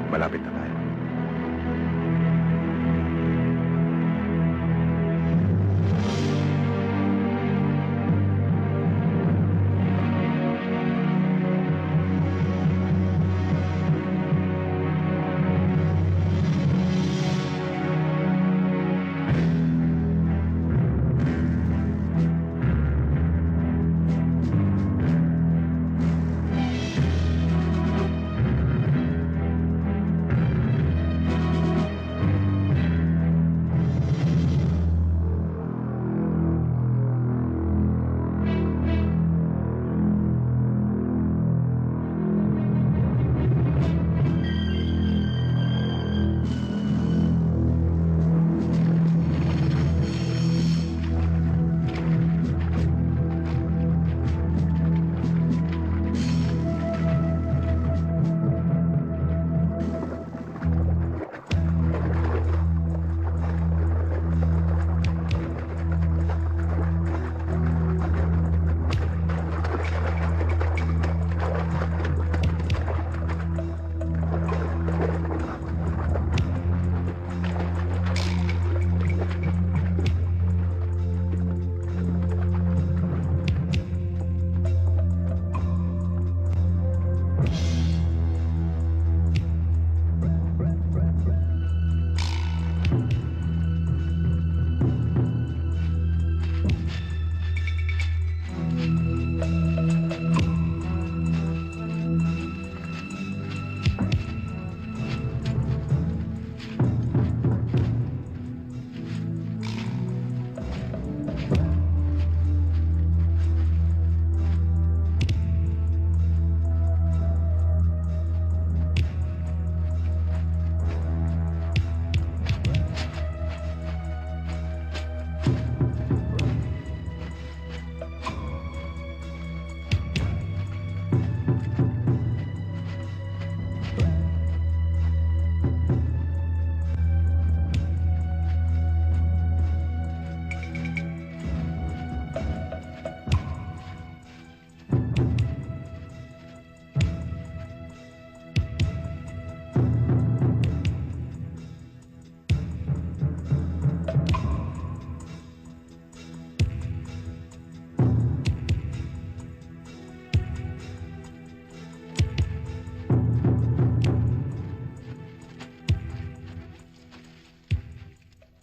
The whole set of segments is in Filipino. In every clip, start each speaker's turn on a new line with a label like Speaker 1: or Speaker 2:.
Speaker 1: Malapit na tayo.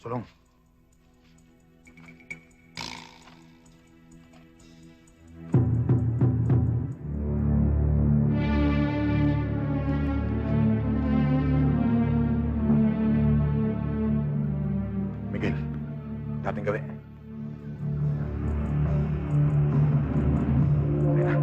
Speaker 1: Sulong. Miguel, dating gabi. Ayun na.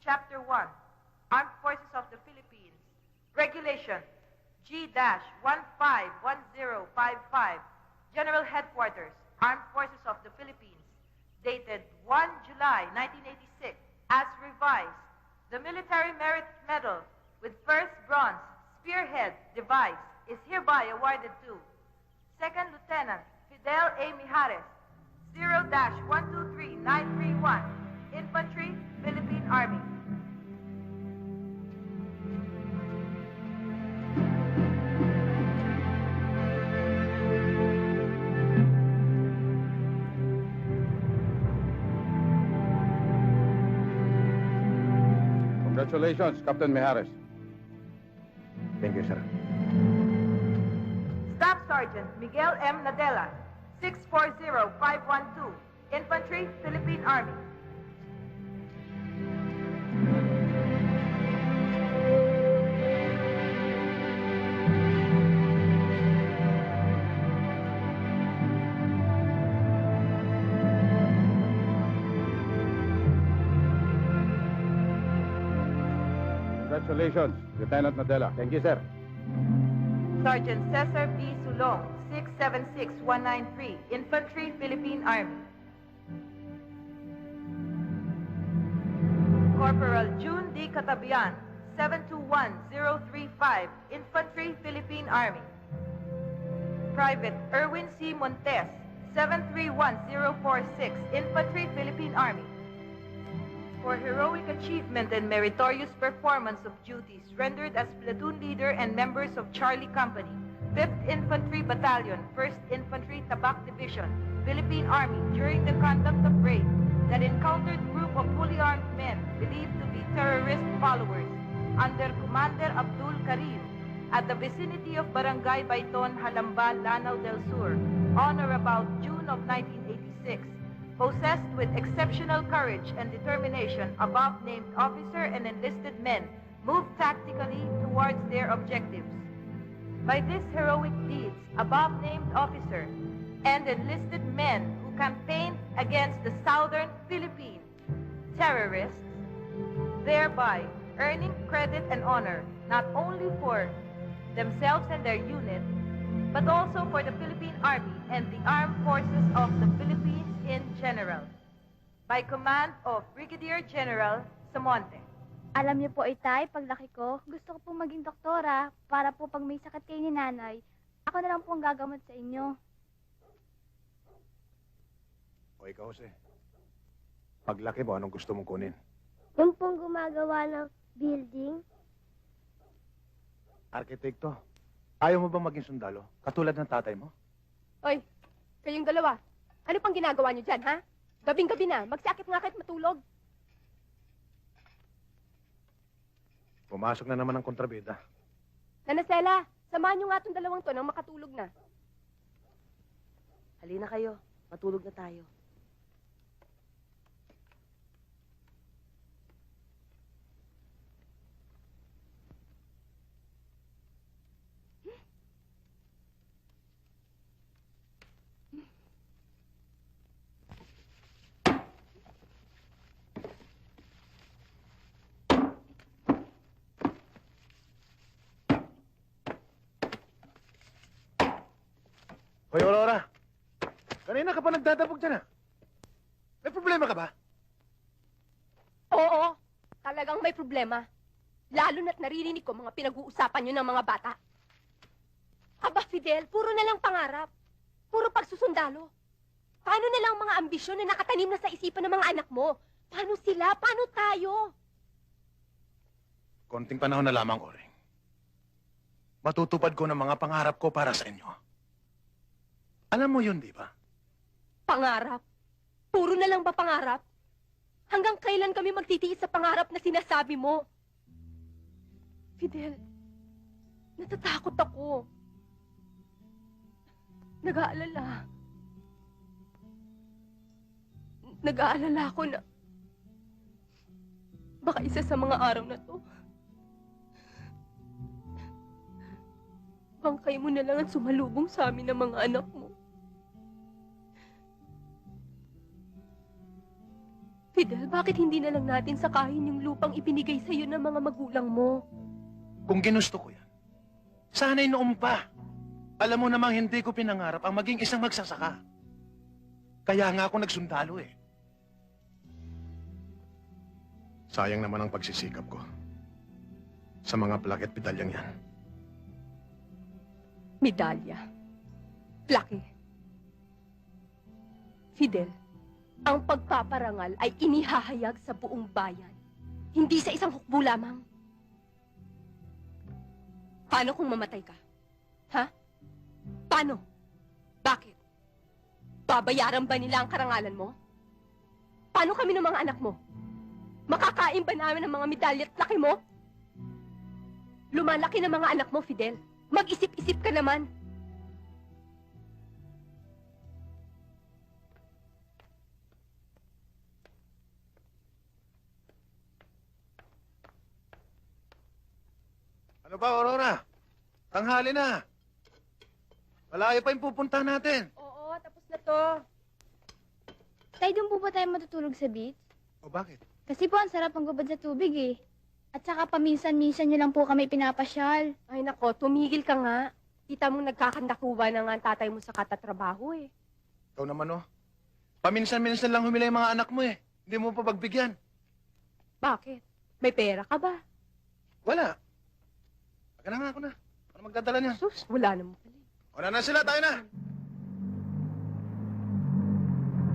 Speaker 2: Chapter 1, Armed Forces of the Philippines, Regulation G-151055, General Headquarters, Armed Forces of the Philippines, dated 1 July 1986, as revised. The Military Merit Medal with First Bronze Spearhead Device is hereby awarded to Second Lieutenant Fidel A. Mijares, 0-123931, Infantry, Philippine Army.
Speaker 3: Congratulations, Captain Mijares.
Speaker 1: Thank you, sir.
Speaker 2: Staff Sergeant Miguel M. Nadella, 640512, Infantry, Philippine Army.
Speaker 3: Congratulations, Lieutenant Nadella.
Speaker 1: Thank you, sir.
Speaker 2: Sergeant Cesar B. Sulong, 676193, Infantry, Philippine Army. Corporal June D. Catabian, 721035, Infantry, Philippine Army. Private Erwin C. Montes, 731046, Infantry, Philippine Army. For heroic achievement and meritorious performance of duties rendered as platoon leader and members of Charlie Company, 5th Infantry Battalion, 1st Infantry Tabak Division, Philippine Army, during the conduct of raid that encountered group of fully armed men believed to be terrorist followers under Commander Abdul Karim at the vicinity of Barangay Baiton, Halamba, Lanao del Sur, on or about June of 1986. Possessed with exceptional courage and determination, above-named officer and enlisted men moved tactically towards their objectives. By these heroic deeds, above-named officer and enlisted men who campaigned against the southern Philippine terrorists, thereby earning credit and honor not only for themselves and their unit, but also for the Philippine Army and the armed forces of the Philippines in general, by command of Brigadier General Samonte.
Speaker 4: Alam niyo po, Itay, paglaki ko, gusto ko pong maging doktora para po pag may sakit kayo ni nanay, ako na lang po ang gagamot sa inyo.
Speaker 1: O ikaw, Jose. Paglaki mo, anong gusto mong kunin?
Speaker 4: Yung pong gumagawa ng building?
Speaker 1: Arkitekto. Ayaw mo bang maging sundalo? Katulad ng tatay mo?
Speaker 5: Oy, kayong dalawa, ano pang ginagawa niyo dyan, ha? Gabing-gabi na, magsakit nga kahit matulog.
Speaker 1: Pumasok na naman ang kontrabida.
Speaker 5: Nanasela, samahan niyo nga itong dalawang to nang makatulog na.
Speaker 6: Halina kayo, matulog na tayo.
Speaker 1: Hoy, Aurora! Kanina ka pa nagdadabog dyan, ah. May problema ka ba?
Speaker 5: Oo, talagang may problema. Lalo na't naririnig ko mga pinag-uusapan niyo ng mga bata. Aba, Fidel, puro na lang pangarap. Puro pagsusundalo. Paano na lang mga ambisyon na nakatanim na sa isipan ng mga anak mo? Paano sila? Paano tayo?
Speaker 1: Konting panahon na lamang, Oring. Matutupad ko ng mga pangarap ko para sa inyo. Alam mo yun, di ba?
Speaker 5: Pangarap? Puro na lang ba pangarap? Hanggang kailan kami magtitiis sa pangarap na sinasabi mo? Fidel, natatakot ako. Nag-aalala. Nag-aalala ako na baka isa sa mga araw na to, bangkay mo na lang ang sumalubong sa amin ng mga anak mo. Fidel, Fidel, bakit hindi na lang natin sakahin yung lupang ibinigay sa'yo ng mga magulang mo?
Speaker 1: Kung ginusto ko yan, sana'y noon pa. Alam mo namang hindi ko pinangarap ang maging isang magsasaka. Kaya nga ako nagsundalo eh. Sayang naman ang pagsisikap ko sa mga plaket medalyang yan.
Speaker 5: Medalya. Plake. Fidel, ang pagpaparangal ay inihahayag sa buong bayan. Hindi sa isang hukbo lamang. Paano kung mamatay ka? Ha? Paano? Bakit? Babayaran ba nila ang karangalan mo? Paano kami ng mga anak mo? Makakain ba namin ng mga medalya at laki mo? Lumalaki ng mga anak mo, Fidel. Mag-isip-isip ka naman.
Speaker 1: Ano ba, Aurora? Tanghali na. Malayo pa yung pupunta natin.
Speaker 5: Oo, tapos na to.
Speaker 4: Tay, doon po ba tayo matutulog sa beach?
Speaker 1: O bakit?
Speaker 4: Kasi po ang sarap ang gubad sa tubig eh. At saka paminsan-minsan nyo lang po kami pinapasyal.
Speaker 5: Ay nako, tumigil ka nga. Kita mong nagkakandakuba na nga ang tatay mo sa katatrabaho eh.
Speaker 1: Ikaw naman, oh. Paminsan-minsan lang humila yung mga anak mo eh. Hindi mo pa pagbigyan.
Speaker 5: Bakit? May pera ka ba?
Speaker 1: Wala. Aga na nga ako na. Ano magdadala niya?
Speaker 5: Sus, wala naman pala.
Speaker 1: Wala na sila, tayo na.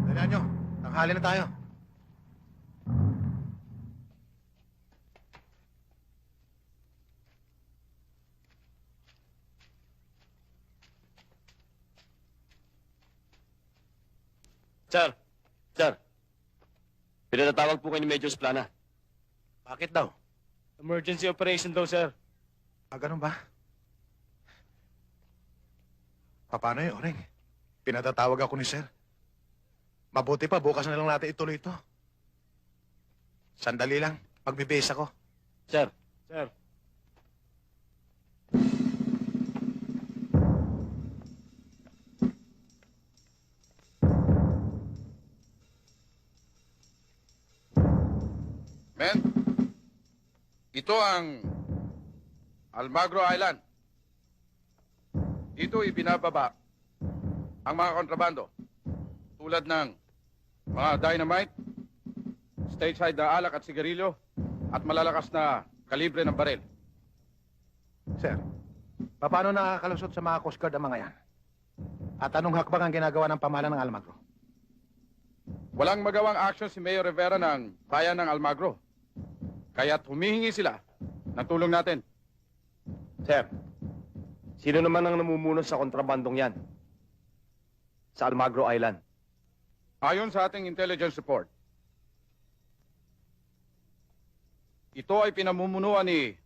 Speaker 1: Dalihan nyo. Tanghali na tayo.
Speaker 7: Sir. Pinatatawag po kayo ni Major Splana.
Speaker 1: Bakit daw?
Speaker 7: Emergency operation daw, sir.
Speaker 1: Ganun ba? Paano yun, Oreng? Pinatatawag ako ni Sir. Mabuti pa, bukas na lang natin ituloy ito. Sandali lang, magbibihis ako.
Speaker 7: Sir.
Speaker 3: Men, ito ang Almagro Island. Dito ibinababa ang mga kontrabando tulad ng mga dynamite, stage-hide na alak at sigarilyo at malalakas na kalibre ng baril.
Speaker 1: Sir, paano nakakalusot sa mga Coast Guard ang mga yan? At anong hakbang ang ginagawa ng pamahalaan ng Almagro?
Speaker 3: Walang magawang action si Mayor Rivera ng bayan ng Almagro. Kaya't humihingi sila ng tulong natin.
Speaker 7: Sir, sino naman ang namumuno sa kontrabandong yan? Sa Almagro Island.
Speaker 3: Ayon sa ating intelligence report, ito ay pinamumunuan ni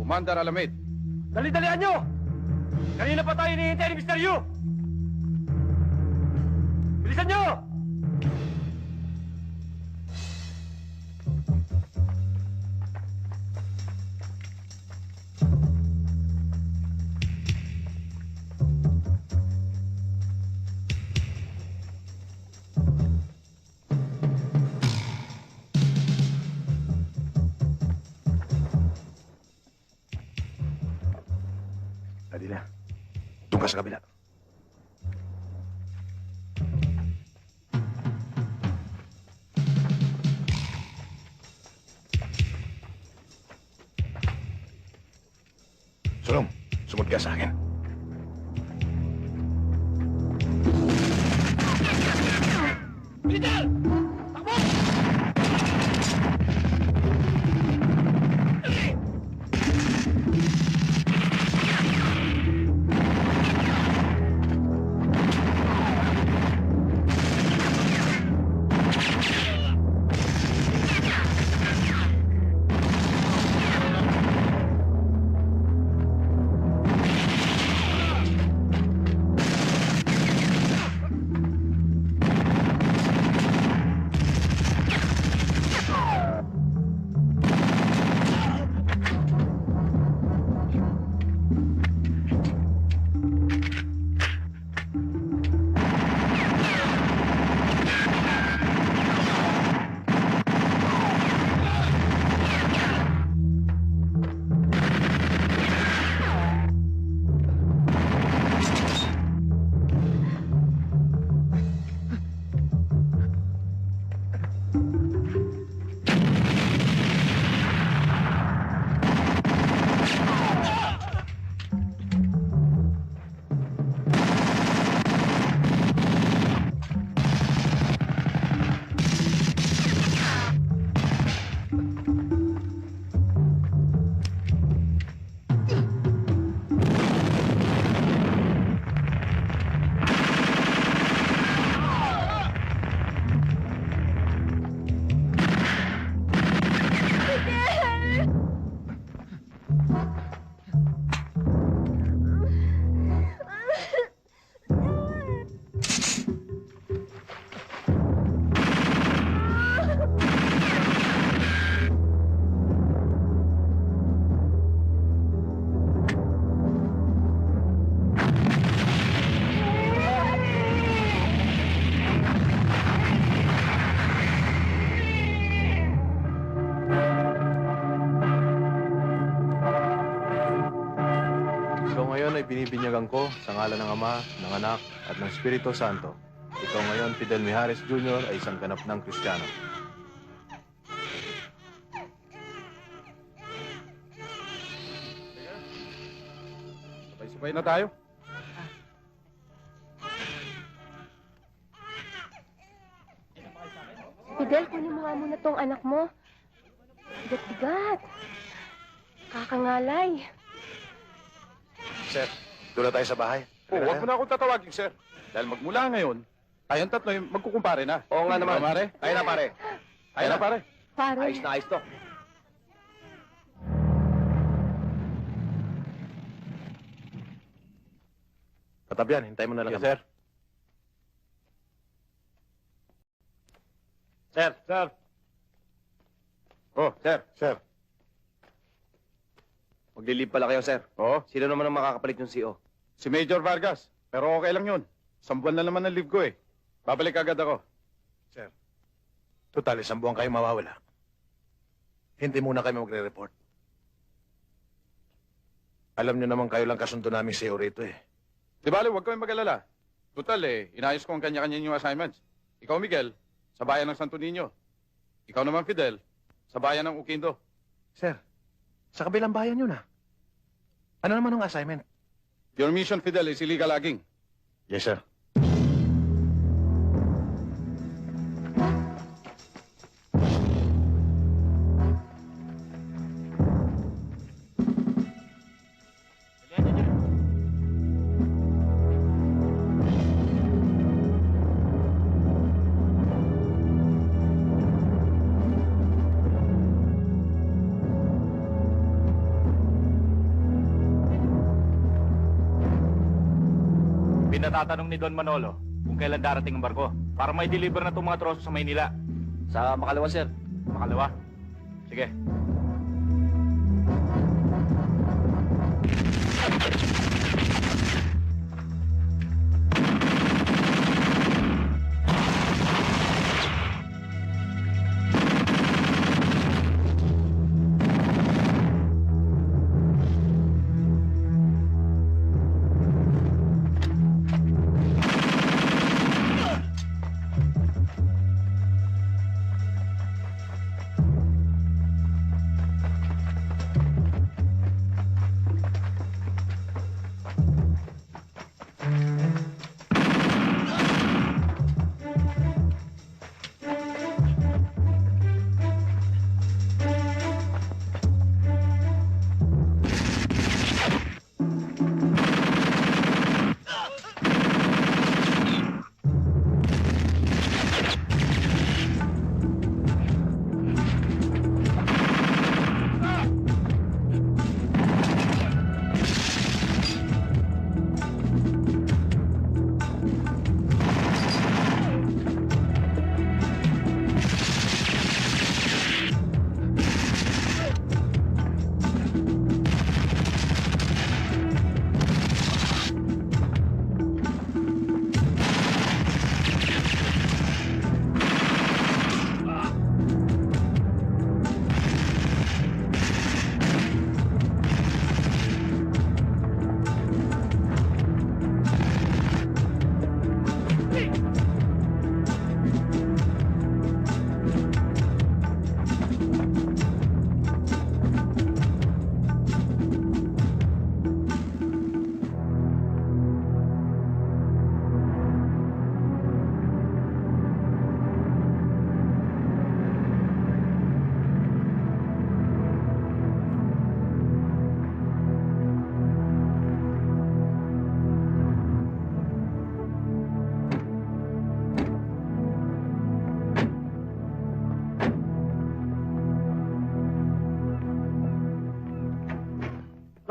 Speaker 3: Commander Alamid.
Speaker 7: Dali-dalian nyo! Kanina pa tayo hinihintay ni Mr. Yu! Bilisan nyo!
Speaker 1: Dali na. Doon ka sa kabila. Sulong, sumunod ka sa akin.
Speaker 7: Militar! Takbo!
Speaker 8: ay binibinyagan ko sa ngalan ng Ama, ng Anak, at ng Espiritu Santo. Ikaw ngayon, Fidel Mijares Jr. ay isang ganap ng Kristiyano.
Speaker 3: Sabay-sabay na tayo.
Speaker 5: Fidel, kunin mo nga muna tong anak mo. Bigat-bigat. Kakangalay.
Speaker 1: Sir, doon na tayo sa bahay.
Speaker 3: Huwag mo na akong tatawagin, sir. Dahil magmula ngayon, tayong tatlo yung magkukumpare na.
Speaker 7: Oo nga naman.
Speaker 3: Pare?
Speaker 7: Tayo na, pare.
Speaker 3: Tayo na, pare.
Speaker 5: Pare.
Speaker 7: Ayos na ayos to.
Speaker 1: Patabyan, hintay mo na lang.
Speaker 8: Yes, sir.
Speaker 7: Sir.
Speaker 3: Sir. Oh, sir.
Speaker 1: Sir,
Speaker 7: Maglilib pala kayo, sir.
Speaker 3: Oo,
Speaker 7: Sino naman ang makakapalit yung CO?
Speaker 3: si Major Vargas. Pero okay lang yun. 1 buwan na naman ang leave ko eh. Babalik agad ako.
Speaker 1: total, 1 buwan kayo mawawala. Hindi muna kayo magre-report. Alam niyo naman kayo lang kasundo namin si rito eh.
Speaker 3: Di bale, huwag kami mag-alala. Total eh, inayos ko ang kanya-kanya yung assignments. Ikaw, Miguel, sa bayan ng Santo Niño. Ikaw naman, Fidel, sa bayan ng Ukindo.
Speaker 1: Sir, sa kabilang bayan yun ah. Ano naman ang assignment?
Speaker 3: Your mission, Fidel, is illegal logging.
Speaker 1: Yes, sir.
Speaker 9: Pinatatanong ni Don Manolo kung kailan darating ang barko para may deliver na itong mga troso sa Maynila.
Speaker 7: Sa Makalawa, sir.
Speaker 9: Makalawa. Sige.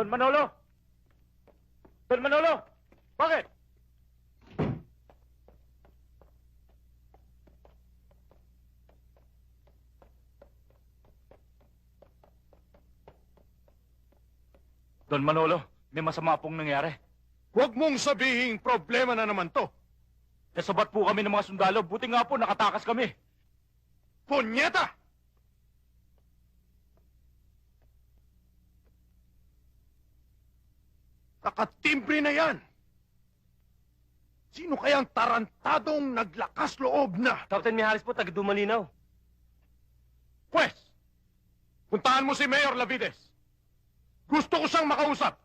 Speaker 9: Don Manolo! Don Manolo! Bakit? Don Manolo, may masama pong nangyari.
Speaker 1: Huwag mong sabihing problema na naman to.
Speaker 9: Nasabat po kami ng mga sundalo. Buti nga po, nakatakas kami.
Speaker 1: Punyeta! Nakatimbre na yan! Sino kayang tarantadong naglakas loob na?
Speaker 7: Captain Mihares po, taga Dumalinaw.
Speaker 1: Pwes, puntahan mo si Mayor Lavides. Gusto ko siyang makausap.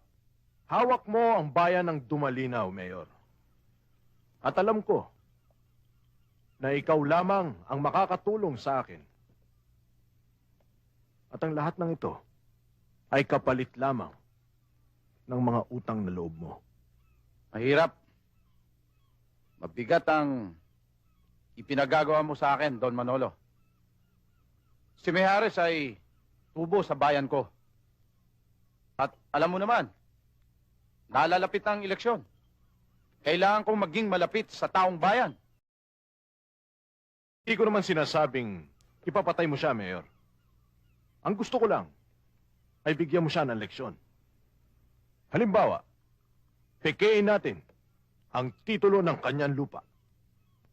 Speaker 8: Hawak mo ang bayan ng Dumalinaw, Mayor. At alam ko na ikaw lamang ang makakatulong sa akin. At ang lahat ng ito ay kapalit lamang ng mga utang na loob mo.
Speaker 3: Mahirap. Mabigat ang ipinagagawa mo sa akin, Don Manolo. Si Mijares ay tubo sa bayan ko. At alam mo naman, nalalapit ang eleksyon. Kailangan kong maging malapit sa taong bayan.
Speaker 8: Hindi ko naman sinasabing ipapatay mo siya, Mayor. Ang gusto ko lang ay bigyan mo siya ng leksyon. Halimbawa, pekein natin ang titulo ng kanyang lupa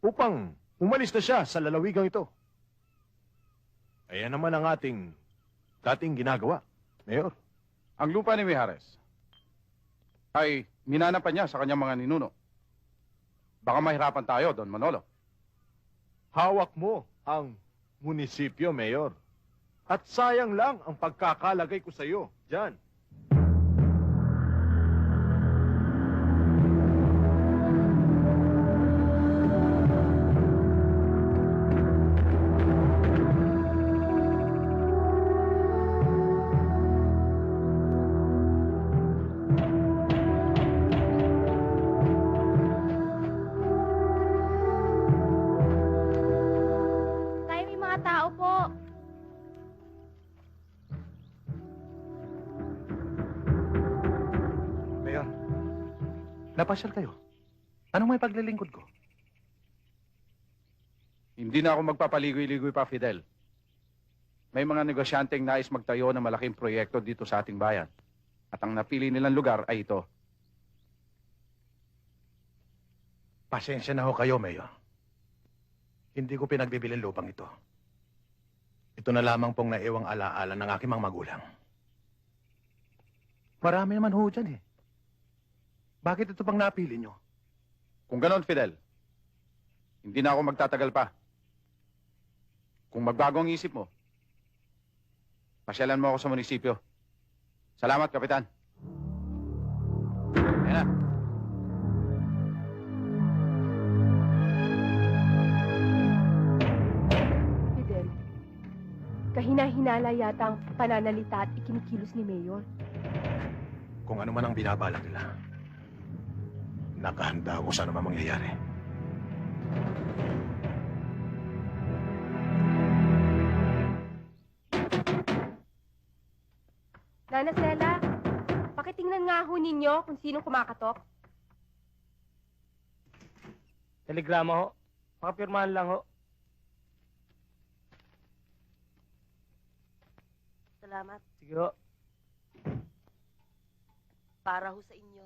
Speaker 8: upang umalis na siya sa lalawigang ito. Ayan naman ang ating dating ginagawa, Mayor.
Speaker 3: Ang lupa ni Mijares ay minana pa niya sa kanyang mga ninuno. Baka mahirapan tayo, Don Manolo.
Speaker 8: Hawak mo ang munisipyo, Mayor. At sayang lang ang pagkakalagay ko sa iyo diyan.
Speaker 4: Tayo may mga tao po.
Speaker 1: Mayor, napasyal kayo. Anong may paglilingkod ko?
Speaker 3: Hindi na ako magpapaligoy-ligoy pa, Fidel. May mga negosyanteng nais magtayo ng malaking proyekto dito sa ating bayan. At ang napili nilang lugar ay ito.
Speaker 1: Pasensya na ho kayo, Mayor. Hindi ko pinagbibili lupang ito. Ito na lamang pong naiwang alaala ng aking mga magulang. Marami naman ho dyan eh. Bakit ito pang napili nyo?
Speaker 3: Kung ganon, Fidel, hindi na ako magtatagal pa. Kung magbago ang isip mo, pasyalan mo ako sa munisipyo. Salamat, Kapitan. Ayan na.
Speaker 5: Fidel, kahina-hinala yata ang pananalita at ikinikilos ni Mayor.
Speaker 1: Kung ano man ang binabalak nila, nakahanda ako sa anumang mangyayari.
Speaker 5: Nana Sela, pakitingnan nga ho ninyo kung sino kumakatok.
Speaker 7: Telegrama ho. Pakapirmahan lang ho.
Speaker 6: Salamat.
Speaker 7: Sige ho.
Speaker 6: Para ho sa inyo.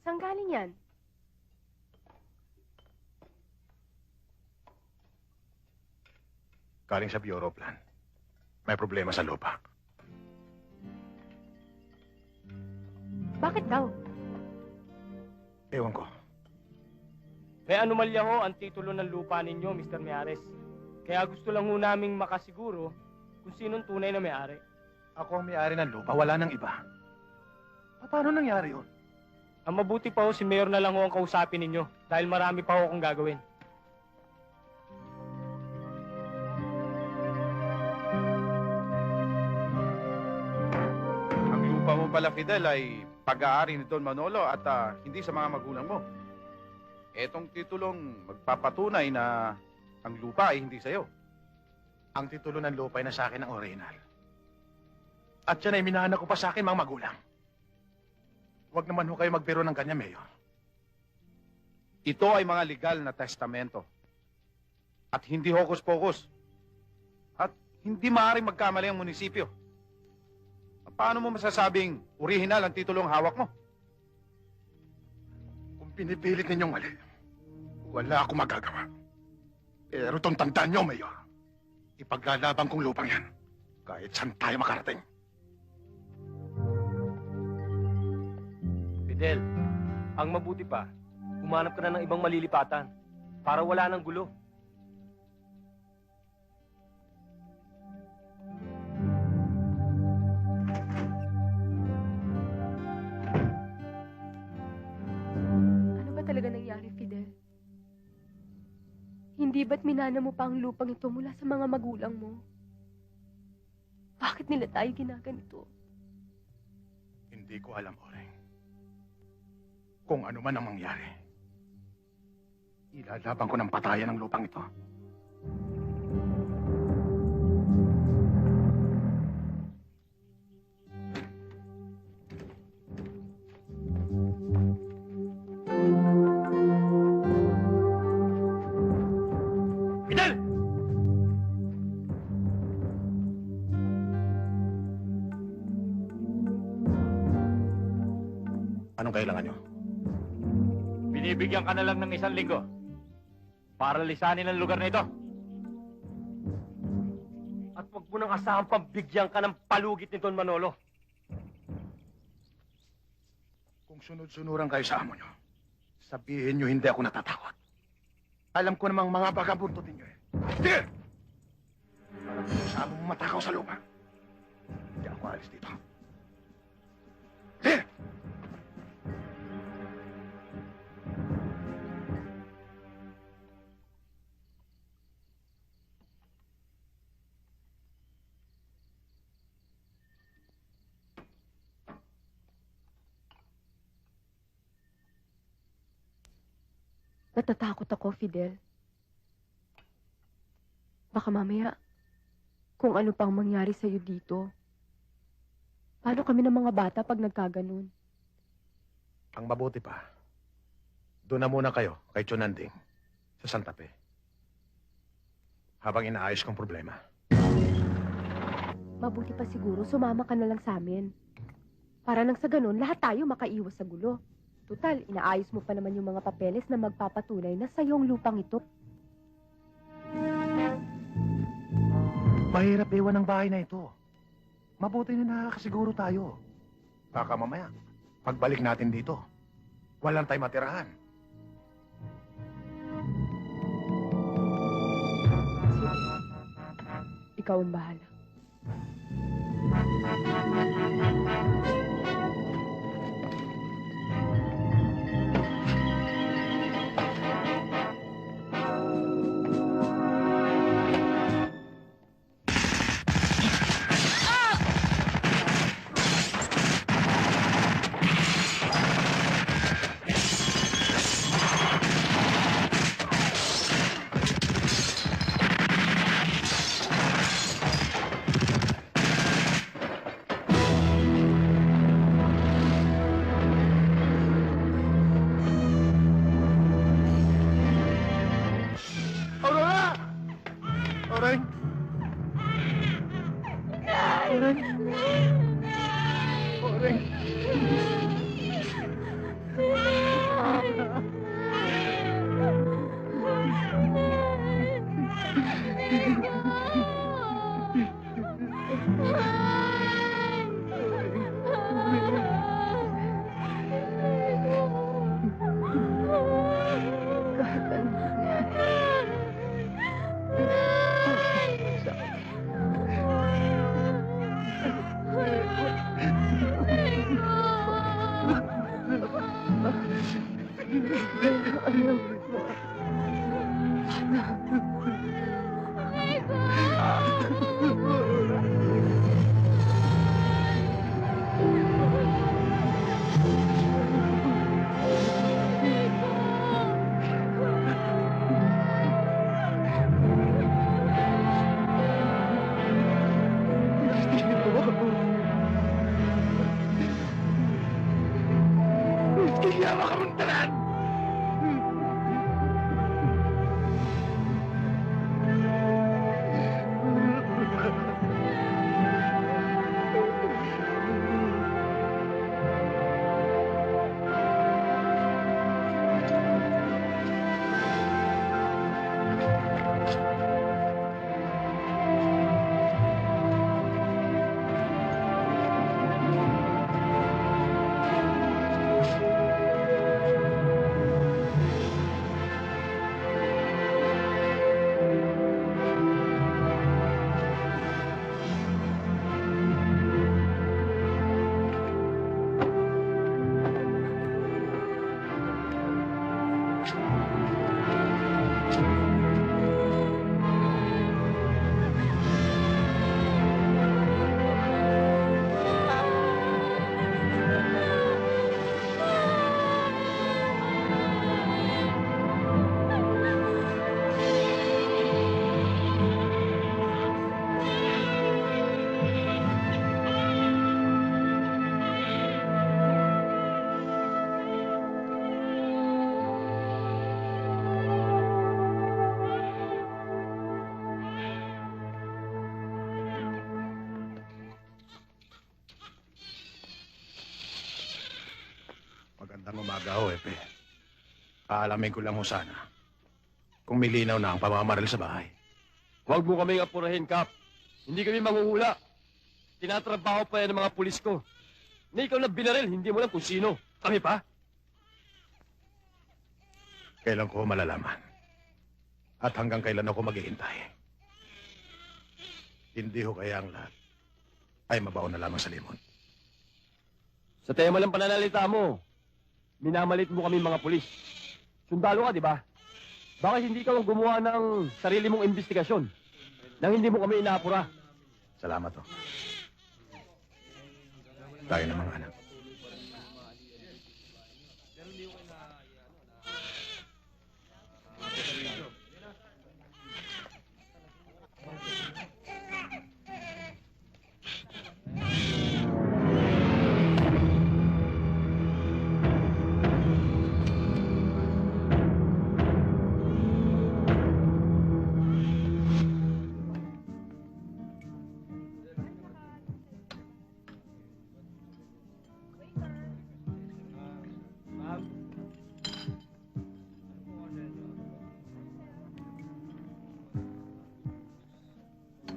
Speaker 5: Saan galing yan?
Speaker 1: Galing sa Bureau Plan. May problema sa lupa.
Speaker 5: Bakit daw?
Speaker 1: Ewan ko.
Speaker 7: May anomalya ho ang titulo ng lupa ninyo, Mr. Mijares. Kaya gusto lang ho naming makasiguro kung sinong tunay na may-ari.
Speaker 1: Ako ang may-ari ng lupa, wala nang iba. Paano nangyari yun?
Speaker 7: Ang mabuti pa ho, si Mayor na lang ho ang kausapin ninyo dahil marami pa ho akong gagawin.
Speaker 3: Ang lupa mo pala, Fidel, ay pag-aari ni Don Manolo at hindi sa mga magulang mo. Etong titulong magpapatunay na ang lupa ay hindi sa'yo.
Speaker 1: Ang titulo ng lupa ay nasa akin ng original. At yan ay minahana ko pa sa akin mga magulang. Huwag naman ho kayo magbiro ng kanya, Mayor.
Speaker 3: Ito ay mga legal na testamento. At hindi hokus-pokus. At hindi maaaring magkamali ang munisipyo. Paano mo masasabing original ang titulong hawak mo?
Speaker 1: Kung pinipilit ninyong mali, wala akong magagawa. Pero itong tandaan nyo, Mayor. Ipaglalaban kong lupang yan. Kahit saan tayo makarating.
Speaker 7: Fidel, ang mabuti pa, humanap ka na ng ibang malilipatan para wala ng gulo.
Speaker 5: Ano ba talaga nangyari, Fidel? Hindi ba't minana mo pa ang lupang ito mula sa mga magulang mo? Bakit nila tayo ginaganito?
Speaker 1: Hindi ko alam, Oreng. Kung ano man ang mangyari, ilalaban ko ng patayan ang lupang ito.
Speaker 7: Fidel!
Speaker 1: Anong kailangan nyo?
Speaker 9: Binibigyan ka na lang ng 1 linggo para lisanin ang lugar na ito.
Speaker 7: At wag mo nang asahang pambigyan ka ng palugit ni Don Manolo.
Speaker 1: Kung sunod-sunuran kayo sa amo nyo, sabihin nyo hindi ako natatakot. Alam ko namang mga bagabuntot ninyo eh. Sige! Alam ko sa amo mo matakaw sa lupa. Hindi ako alis dito. Sige!
Speaker 5: Natatakot ako, Fidel. Baka mamaya, kung ano pang mangyari sa'yo dito. Paano kami ng mga bata pag nagkaganon?
Speaker 1: Ang mabuti pa, doon na muna kayo kay Chonanding sa Santa Fe. Habang inaayos kong problema.
Speaker 5: Mabuti pa siguro, sumama ka na lang sa amin. Para nang sa ganon, lahat tayo makaiwas sa gulo. Tutal, inaayos mo pa naman yung mga papeles na magpapatunay na sa'yong lupang ito.
Speaker 1: Mahirap iwan ang bahay na ito. Mabuti na nakakasiguro tayo. Baka mamaya, pagbalik natin dito, walang tayo matirahan.
Speaker 5: Sige. Ikaw ang bahala.
Speaker 1: Aurora! Oreng! Oreng! Oreng!
Speaker 5: Kahit anong mangyari.
Speaker 1: Magandang umaga ho, Epe. Aalamin ko lang ho sana kung may linaw na ang pamamaril sa bahay.
Speaker 7: Huwag mo kaming apurahin, Kap. Hindi kami manguhula. Tinatrabaho pa yan ng mga pulis ko. Na ikaw na binaril, hindi mo lang kung sino. Kami pa?
Speaker 1: Kailan ko malalaman? At hanggang kailan ako maghihintay? Hindi ho kaya ang lahat ay mabaon na lamang sa limot.
Speaker 7: Sa tema lang pananalita mo, minamalit mo kami mga pulis. Sundalo ka, di ba? Bakit hindi ka gumawa ng sarili mong investigasyon nang hindi mo kami inaapura?
Speaker 1: Salamat ho. Tayo na mga anak.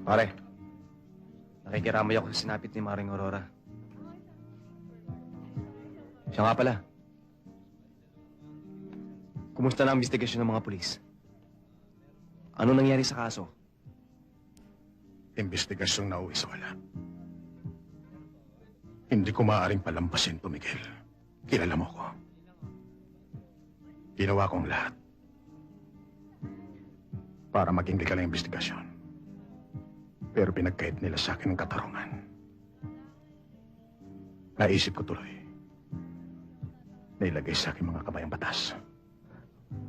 Speaker 10: Pare, nakikiramay ako sa sinapit ni Maring Aurora. Siya nga pala. Kumusta na ang investigasyon ng mga pulis? Ano nangyari sa kaso?
Speaker 1: Investigasyong nauwi sa wala. Hindi ko maaaring palampasin to, Miguel. Kilala mo ko. Ginawa kong lahat para maging legal ang investigasyon. Pero pinagkait nila sa akin ng katarungan. Naisip ko tuloy na ilagay sa akin mga kamay ang batas.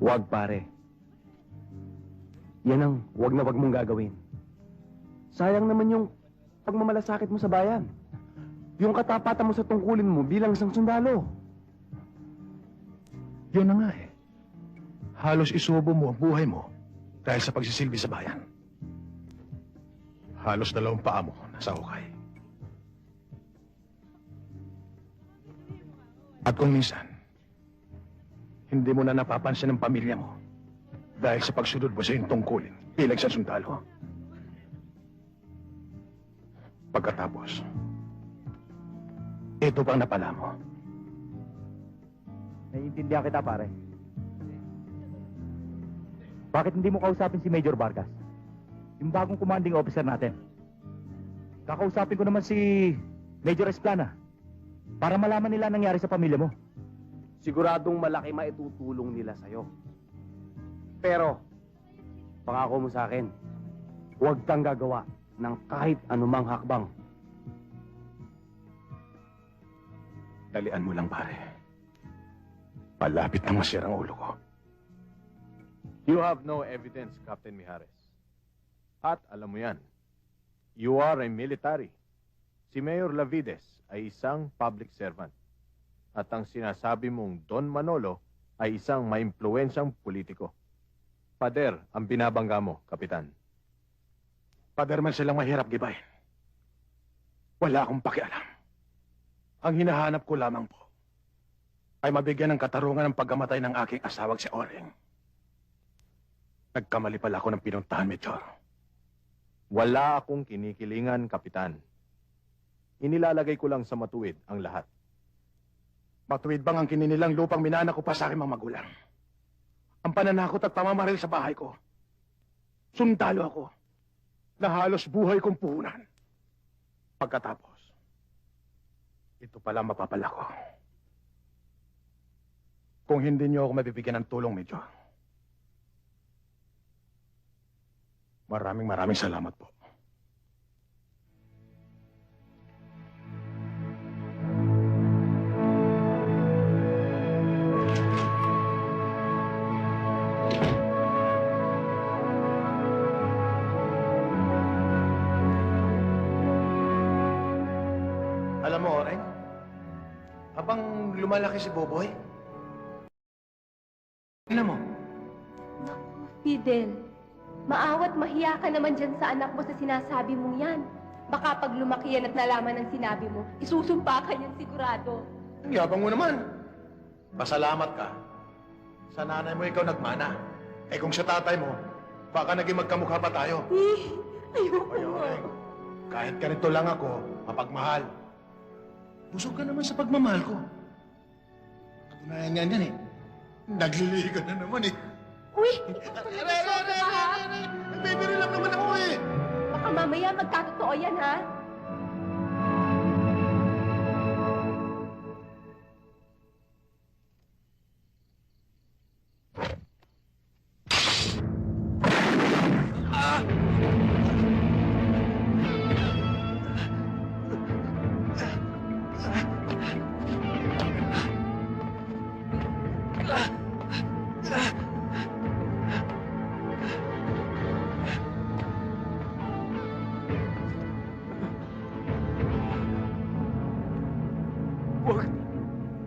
Speaker 10: Huwag, pare. Yan ang huwag na huwag mong gagawin. Sayang naman yung pagmamalasakit mo sa bayan. Yung katapatan mo sa tungkulin mo bilang isang sundalo.
Speaker 1: Yun na nga eh. Halos isubo mo ang buhay mo dahil sa pagsisilbi sa bayan. Halos 2 paa mo nasa hukay. At kung minsan, hindi mo na napapansin ang pamilya mo dahil sa pagsunod mo sa iyong tungkulin bilang isang sundalo. Pagkatapos, ito pang napala mo.
Speaker 9: Naiintindihan kita, pare. Bakit hindi mo kausapin si Major Vargas? Yung bagong commanding officer natin. Kakausapin ko naman si Major Esplana para malaman nila nangyari sa pamilya mo.
Speaker 10: Siguradong malaki maitutulong nila sa'yo. Pero, pangako mo sa akin, huwag kang gagawa ng kahit anumang hakbang.
Speaker 1: Dalian mo lang, pare. Palapit na masira ang ulo ko.
Speaker 8: You have no evidence, Captain Mijares. At alam mo yan, you are a military. Si Mayor Lavides ay isang public servant. At ang sinasabi mong Don Manolo ay isang maimpluwensyang politiko. Pader ang binabangga mo, Kapitan.
Speaker 1: Pader man silang mahirap gibayin. Wala akong pakialam. Ang hinahanap ko lamang po ay mabigyan ng katarungan ng pagkamatay ng aking asawang si Oring. Nagkamali pala ako ng pinuntahan, Major.
Speaker 8: Wala akong kinikilingan, Kapitan. Inilalagay ko lang sa matuwid ang lahat.
Speaker 1: Matuwid bang ang kininilang lupang minana ko pa sa aking mga magulang? Ang pananakot at pamamaril sa bahay ko. Sundalo ako na halos buhay kong puhunan. Pagkatapos, ito pala mapapala ko. Kung hindi niyo ako mabibigyan ng tulong, Major. Maraming salamat po. Alam mo, Oren, habang lumalaki si Boboy, tingnan mo,
Speaker 5: Naku, Fidel. Maawat mahiya ka naman dyan sa anak mo sa sinasabi mong yan. Baka pag lumaki yan at nalaman ng sinabi mo, isusumpa ka yan sigurado.
Speaker 1: ang yabang mo naman. Pasalamat ka. Sa nanay mo ikaw nagmana. Eh kung sa tatay mo, baka naging magkamukha pa tayo.
Speaker 5: Ayoko.
Speaker 1: Ayun, kahit ganito lang ako, mapagmahal. Busog ka naman sa pagmamahal ko. Patunayan nga yan eh. Naglilihi ka na naman eh.
Speaker 5: Uy!
Speaker 1: Bibiri lang naman ako eh.
Speaker 5: Baka mamaya magkatotoo yan, ha?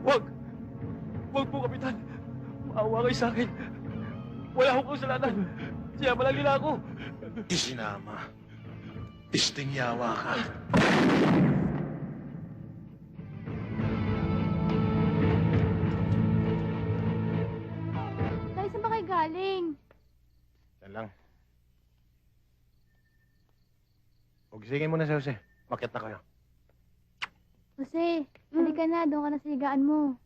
Speaker 7: Wag! Wag po, Kapitan. Maawa kayo sa akin. Wala akong kasalanan. Siyama lang nila ako.
Speaker 1: Isinama. Isting yawa ka.
Speaker 4: Tay, saan ba kayo galing?
Speaker 1: Yan lang. Huwag mo na si Jose. Bakit na kayo?
Speaker 4: Jose, halika na. Doon ka na sa higaan mo.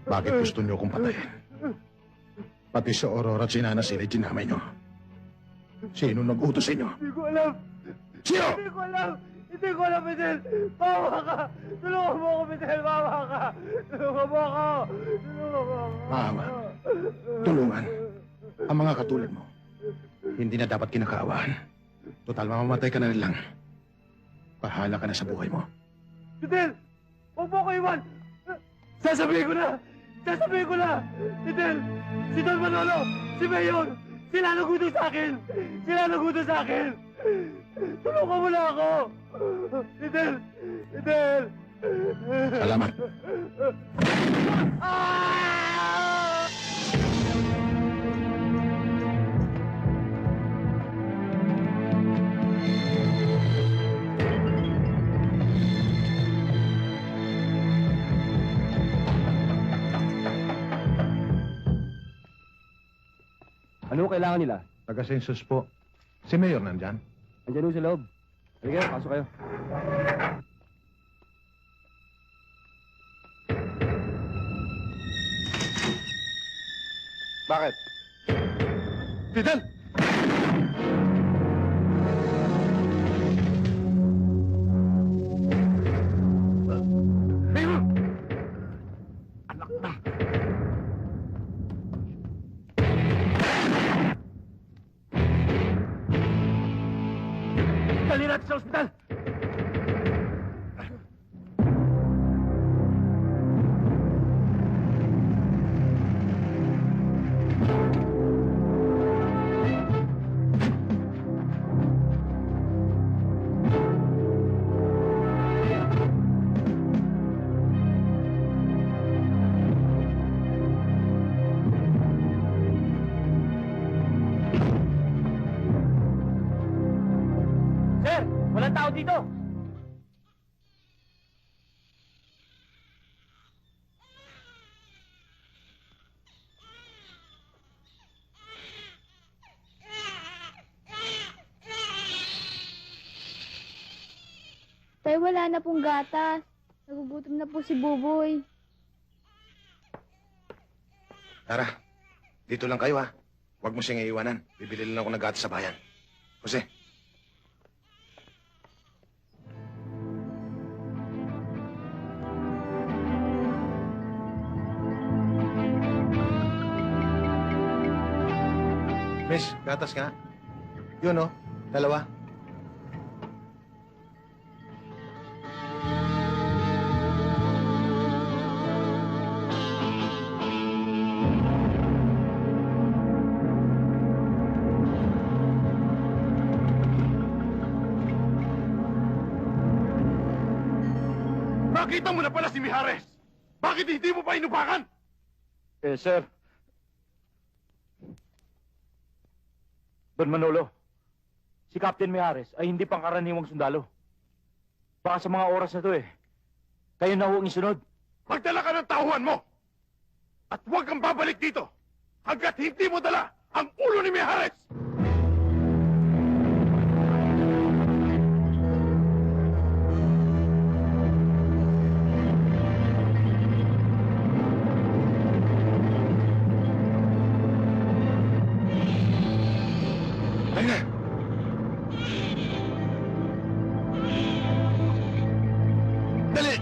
Speaker 1: Bakit gusto niyo akong patayin? Pati si Aurora at si Nana sila dinamay niyo. Sino nag-utos sa inyo?
Speaker 7: Hindi ko alam.
Speaker 1: Sino?
Speaker 7: Hindi ko alam. Hindi ko alam, Fidel. Bawa ka. Tulungan mo ako, Fidel. Bawa ka. Tulungan mo ako. Tulungan mo ako.
Speaker 1: Maawa. Tulungan. Ang mga katulad mo. Hindi na dapat kinakaawaan. Total, mamamatay ka na rin lang. Bahala ka na sa buhay mo.
Speaker 7: Fidel! Huwag mo ko iwan! Sasabihin ko na! Sasabihin ko na! Fidel! Si Don Manolo! Si Mayor! Sila nagutos sa akin! Sila nagutos sa akin! Tulungan mo na ako! Fidel! Fidel!
Speaker 1: Salamat.
Speaker 7: Ah!
Speaker 10: Ano kailangan nila?
Speaker 1: Taga-census po. Si Mayor nandyan?
Speaker 10: Andiyan sa loob. Halika, pasok kayo.
Speaker 3: Bakit?
Speaker 1: Fidel! Mayor! Anak na!
Speaker 7: Dali natin sa ospital! Sir! Walang tao dito!
Speaker 4: Tay, wala na pong gatas. Nagugutom na po si Buboy.
Speaker 1: Tara, dito lang kayo ha. Huwag mo siyang iiwanan. Bibili lang ako ng gatas sa bayan. Jose. Miss, gatas nga. Yun oh, dalawa.
Speaker 8: Nakita mo na pala si Mijares! Bakit hindi mo pa inupakan?
Speaker 9: Eh, sir. Don Manolo, si Captain Mijares ay hindi pangkaraniwang sundalo. Baka sa mga oras na to kayo na huwag isunod.
Speaker 8: Magdala ka ng tauhan mo! At huwag kang babalik dito hanggat hindi mo dala ang ulo ni Mijares!
Speaker 1: Ayun na! Dali!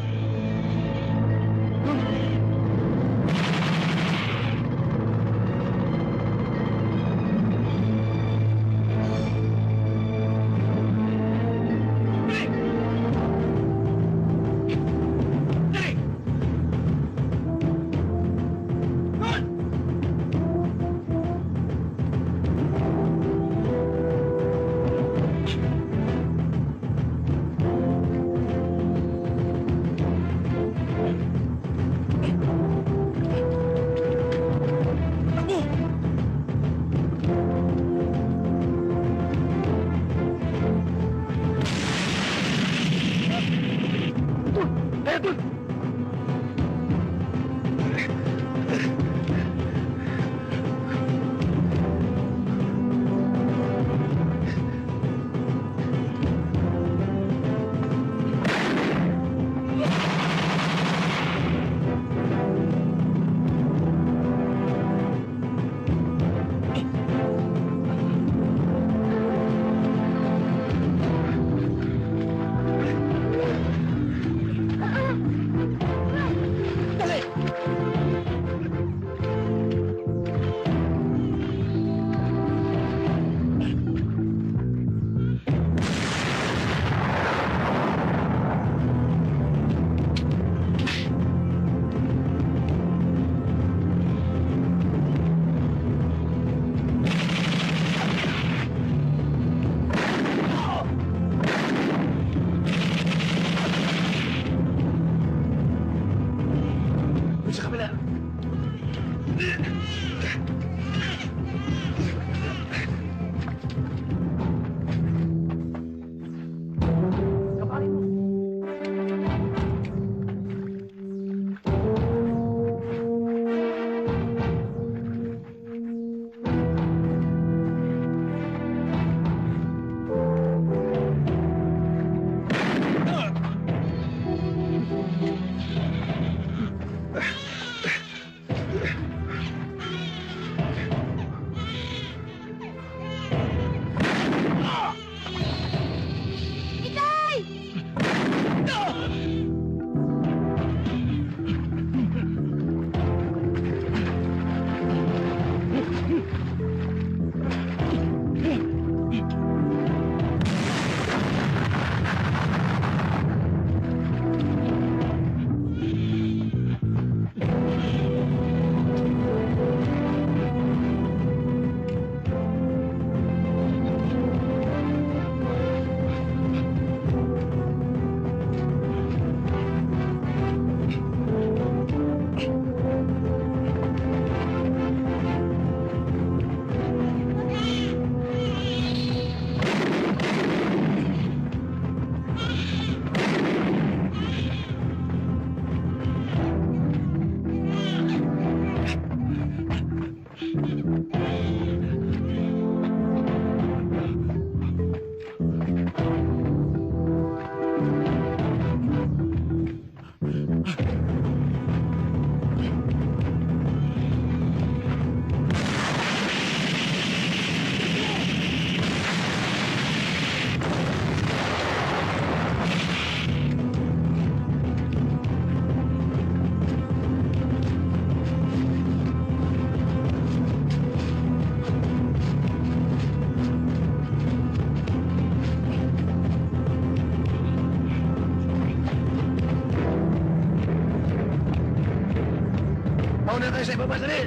Speaker 1: tayo sa ibaba, dali!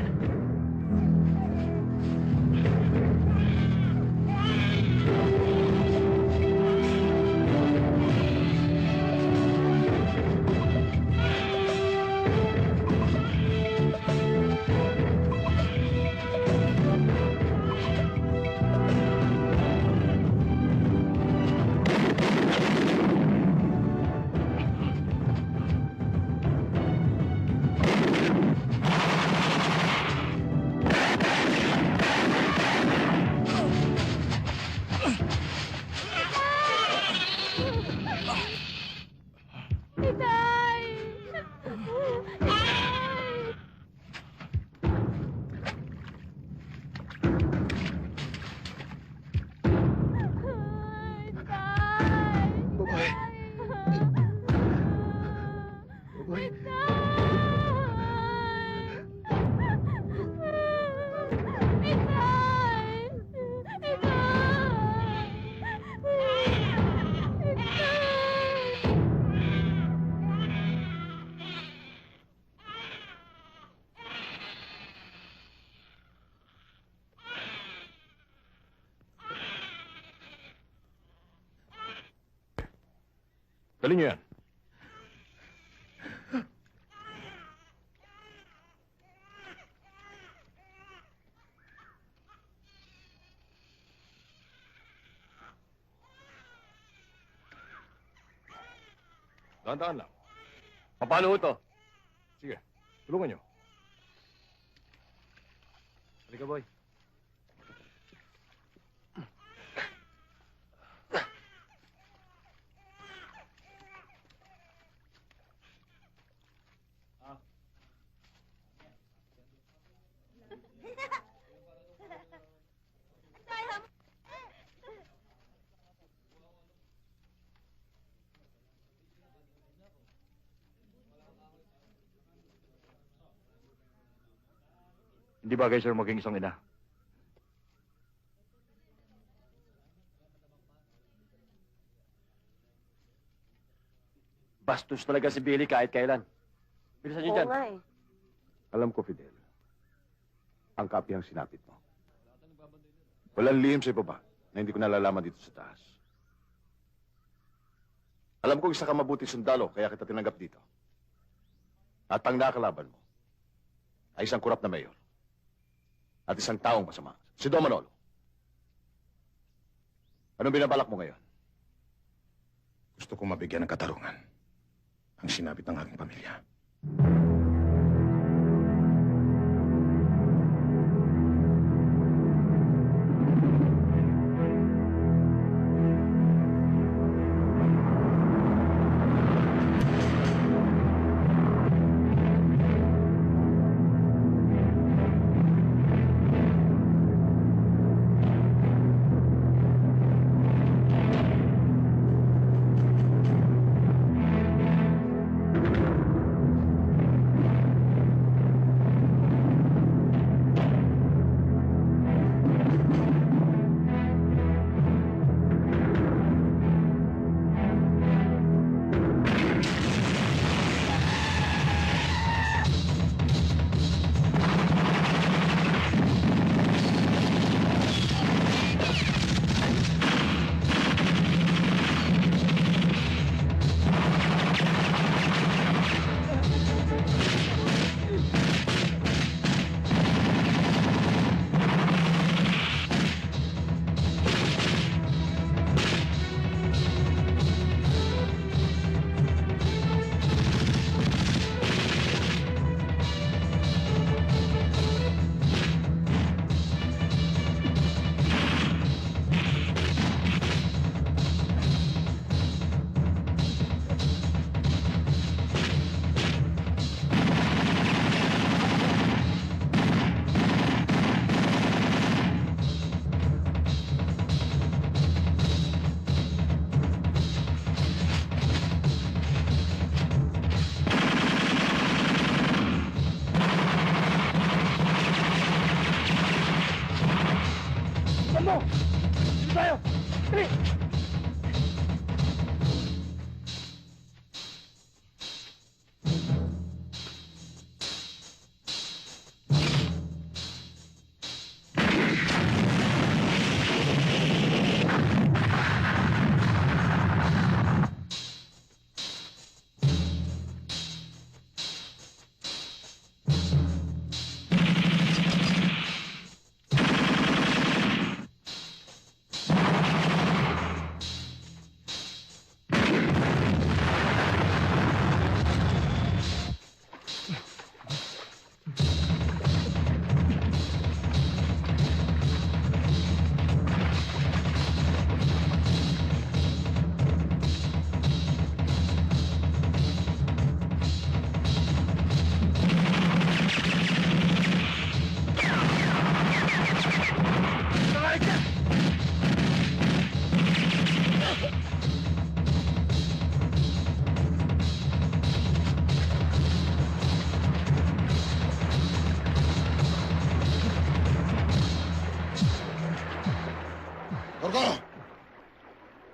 Speaker 1: Babae! Babae!
Speaker 8: Dali niyo yan. Dahan-dahan lang.
Speaker 7: Paano ho to?
Speaker 8: Sige, tulungan niyo.
Speaker 7: Halika, boy.
Speaker 9: Hindi bagay, sir, maging isang ina.
Speaker 7: Bastos talaga si Billy kahit kailan. Bilisan niyo
Speaker 6: Oo
Speaker 7: dyan.
Speaker 6: nga eh.
Speaker 8: Alam ko, Fidel. Ang kapi ang sinapit mo. Walang lihim sa ibaba na hindi ko nalalaman dito sa taas. Alam ko isa ka mabuti sundalo, kaya kita tinanggap dito. At ang nakakalaban mo ay isang kurap na mayor. At isang taong masama, si Don Manolo. Anong binabalak mo ngayon?
Speaker 1: Gusto kong mabigyan ng katarungan ang sinabit ng aking pamilya.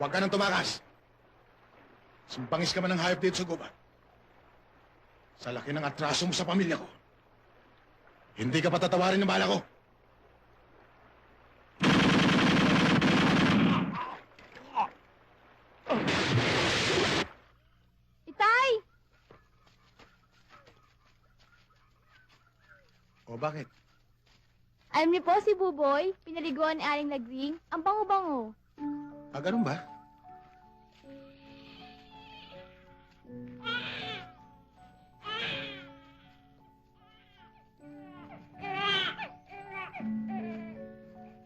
Speaker 1: Huwag ka nang tumakas. Simpangis ka man ng hayop dito sa gubat. Sa laki ng atraso mo sa pamilya ko, hindi ka patatawarin ng bala ko.
Speaker 4: Itay!
Speaker 1: O bakit?
Speaker 4: Alam niyo po si Buboy, pinaliguan ni Aling Lagring. Ang bango-bango.
Speaker 1: Ganun ba?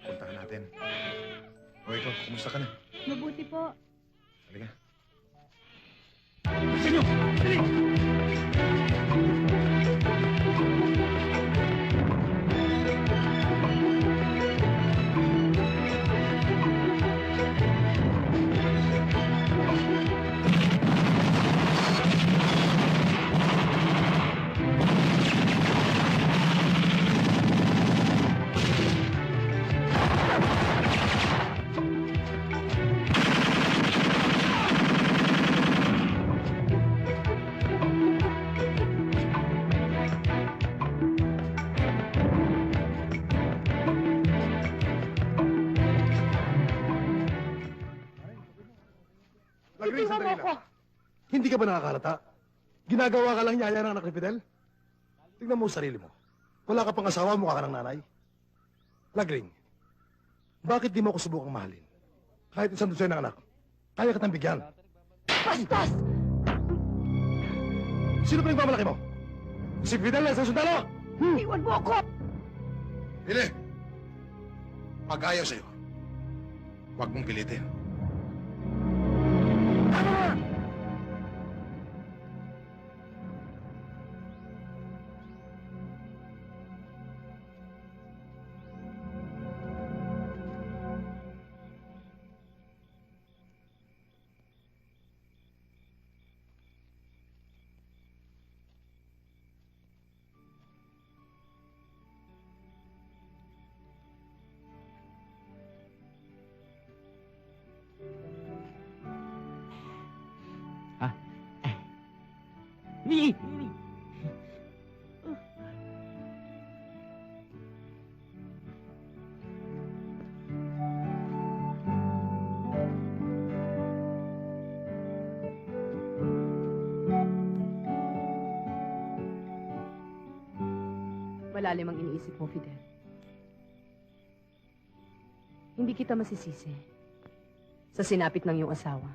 Speaker 1: Puntahan natin. O ikaw, kumusta ka na?
Speaker 4: Mabuti po.
Speaker 1: Halika.
Speaker 7: Senyo! Dali!
Speaker 5: Itiwan mo ko.
Speaker 11: Hindi ka ba nakakalata? Ginagawa ka lang yaya ng anak ni Fidel? Tignan mo sarili mo. Wala ka pang asawa, mukha ka ng nanay. Lagring, bakit di mo ako subukang mahalin? Kahit isang dosen ng anak, kaya kitang bigyan.
Speaker 5: Bastos!
Speaker 11: Sino pa nagmamalaki mo? Si Fidel na isang sundalo!
Speaker 5: Iwan mo ako!
Speaker 1: Pili! Pag ayaw sa'yo, huwag mong pilitin.
Speaker 12: Malalim ang iniisip mo, Fidel. Hindi kita masisisi sa sinapit ng iyong asawa.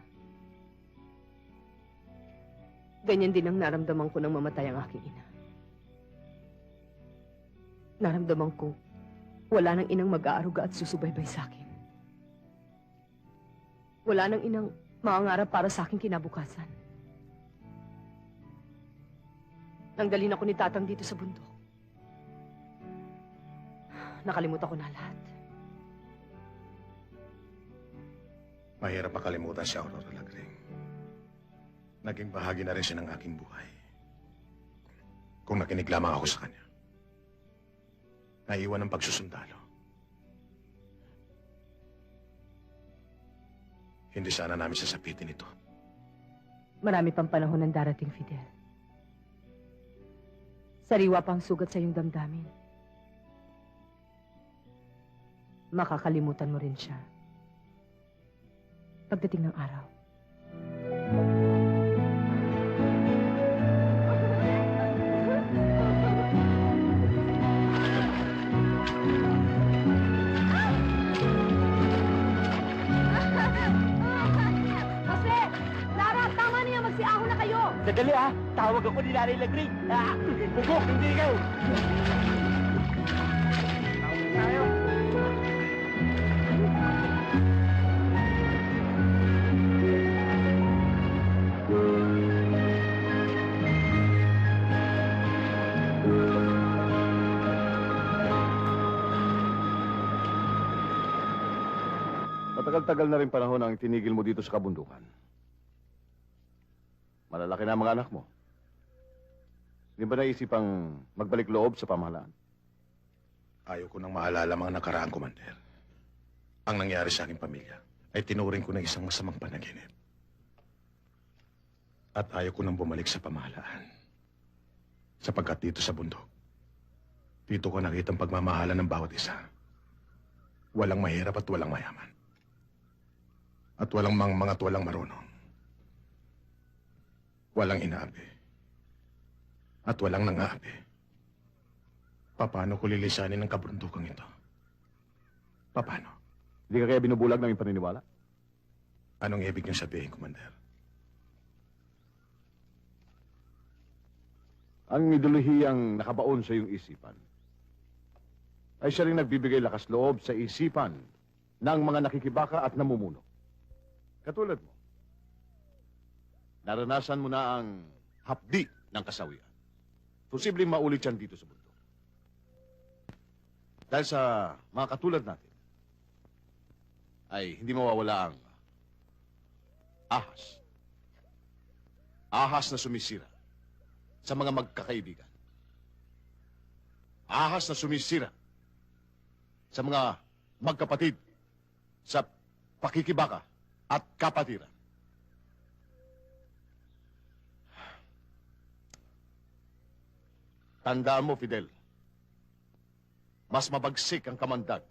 Speaker 12: Ganyan din ang naramdaman ko nang mamatay ang aking ina. Naramdaman ko wala nang inang mag-aaruga at susubaybay sa akin. Wala nang inang mangangarap para sa aking kinabukasan. Nang dalhin ako ni Tatang dito sa bundok, nakalimutan ko na lahat.
Speaker 1: Mahirap makalimutan si Aurora Lagring. Naging bahagi na rin siya ng aking buhay. Kung nakinig lamang ako sa kanya. Naiwan ng pagsusundalo. Hindi sana namin sasapitin ito.
Speaker 12: Marami pang panahon ang darating, Fidel. Sariwa pang sugat sa iyong damdamin. Makakalimutan mo rin siya pagdating ng araw.
Speaker 5: Jose! Lara, tama na yan. Magsiahon na kayo.
Speaker 7: Sandali ha! Tawag ako ni Nanay Lagring! Bugok! Hindi kayo! Tayo!
Speaker 8: Matagal-tagal na rin panahon ang tinigil mo dito sa kabundukan. Malalaki na ang mga anak mo. Hindi ba naisipang magbalik loob sa pamahalaan?
Speaker 1: Ayaw ko nang maalala mga nakaraang, Commander. Ang nangyari sa aking pamilya. ay tinuring ko na isang masamang panaginip. At ayaw ko nang bumalik sa pamahalaan. Sapagkat dito sa bundok, dito ko nakita ang pagmamahalan ng bawat isa. Walang mahirap at walang mayaman. At walang mga walang marunong. Walang inaapi. At walang nangaapi. Paano ko lilisanin ang kabundukang ito? Paano?
Speaker 8: Hindi ka kaya binubulag ng iyong paniniwala?
Speaker 1: Anong ibig niyong sabihin, Commander?
Speaker 8: Ang ideolohiyang nakabaon sa iyong isipan ay siya rin nagbibigay lakas loob sa isipan ng mga nakikibaka at namumuno. Katulad mo, naranasan mo na ang hapdi ng kasawian. Posibleng maulit yan dito sa bundok. Dahil sa mga katulad natin, ay hindi mawawala ang ahas. Ahas na sumisira sa mga magkakaibigan. Ahas na sumisira sa mga magkapatid sa pakikibaka at kapatiran. Tandaan mo, Fidel, mas mabagsik ang kamandag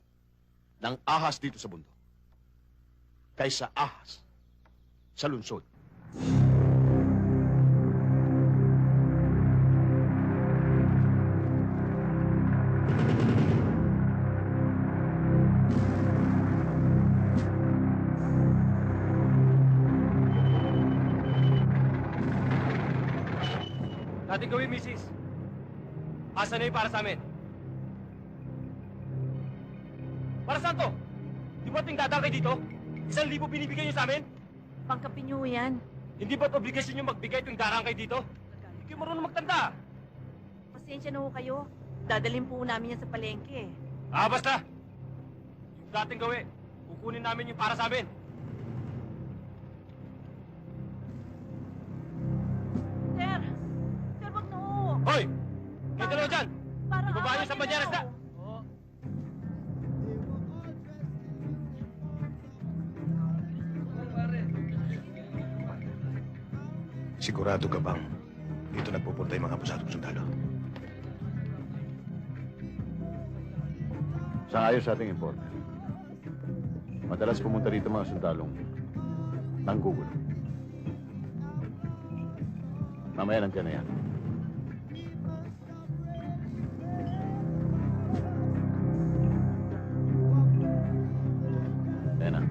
Speaker 8: ng ahas dito sa bundok kaysa ahas sa lungsod.
Speaker 7: Dating gawin, misis. Asa na yung para sa amin? Para saan to? Di ba ting dadangkay dito? 1,000 binibigay niyo sa amin?
Speaker 6: Pangkapi niyo yan.
Speaker 7: Hindi ba't obligasyon niyo magbigay tuwing darangkay dito? Hindi kayo marunong magtanda.
Speaker 6: Pasensya na ho kayo. Dadalhin po namin yan sa palengke.
Speaker 7: Basta! Yung dating gawin, kukunin namin yung para sa amin.
Speaker 6: Sir! Sir, wag na ho!
Speaker 7: Hoy! Kayo dalawa dyan!
Speaker 6: Parang
Speaker 7: Ibaba niyo sa banyaras na!
Speaker 1: Sigurado ka bang dito nagpupunta yung mga abusadong sundalo?
Speaker 8: Sangayon sa ating informer, madalas pumunta rito mga sundalong nanggugulo. Mamaya nandiyan na yan. Ayan na.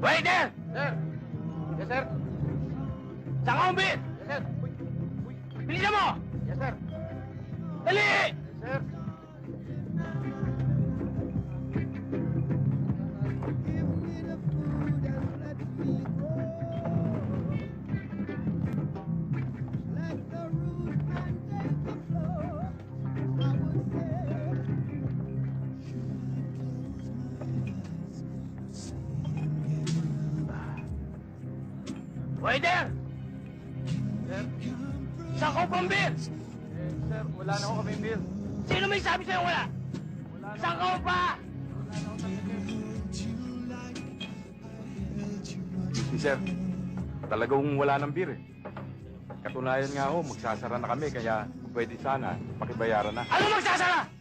Speaker 7: Waiter! Sir! Yes, sir. Saan ka umbit? Yes, sir. Bilisan mo! Yes, sir. Dali! Yes, sir. Waiter! Sir? Saan ka upang beer? Sir, wala na ako kaming beer. Sino may sabi sa'yo wala? Wala na. Saan ka upa?
Speaker 3: Si sir, talagang wala ng beer eh. Katunayan nga ho, magsasara na kami, kaya pwede sana, pakibayaran na.
Speaker 7: Ano magsasara?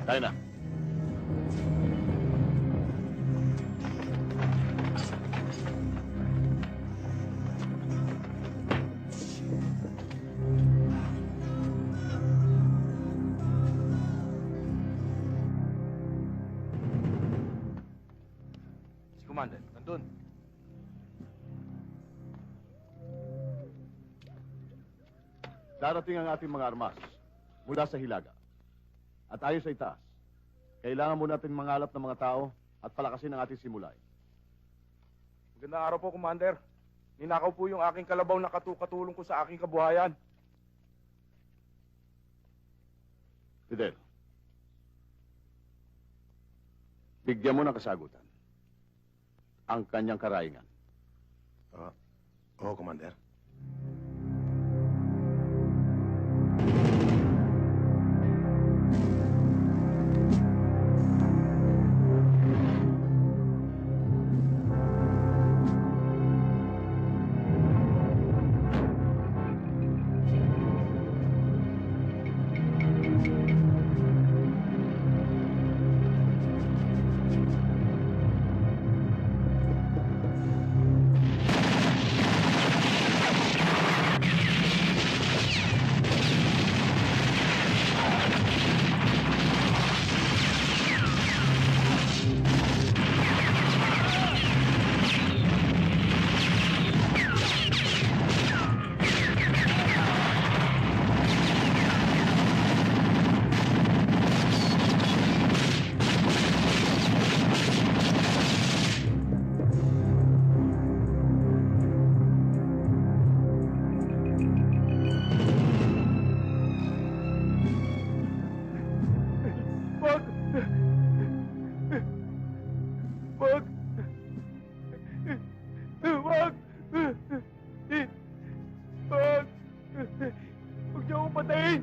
Speaker 8: Tayo na.
Speaker 3: Si Commander, nandun.
Speaker 8: Darating ang ating mga armas mula sa Hilaga. At ayon sa itaas, kailangan mo natin mangalap ng mga tao at palakasin ang ating simulay.
Speaker 3: Magandang araw po, Commander. Ninakaw po yung aking kalabaw na katulong ko sa aking kabuhayan.
Speaker 8: Fidel, bigyan mo ng kasagutan ang kanyang karaingan.
Speaker 11: Oo, Commander.
Speaker 7: Huwag niyo akong patayin!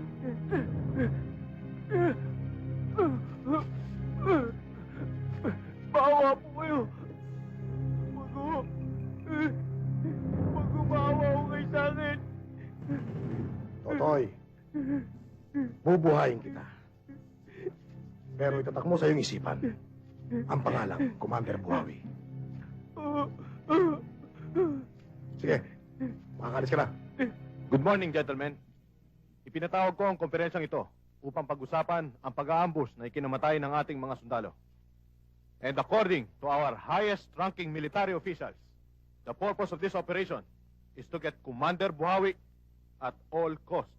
Speaker 7: Maawa po kayo! Maawa ko kayo sa akin!
Speaker 11: Totoy, bubuhayin kita. Pero itatak mo sa iyong isipan ang pangalang Commander Buhawi. Sige, makakalis ka na.
Speaker 8: Good morning, gentlemen. Ipinatawag ko ang komperensyang ito upang pag-usapan ang pag-aambus na ikinamatay ng ating mga sundalo. And according to our highest-ranking military officials, the purpose of this operation is to get Commander Buhawi at all costs.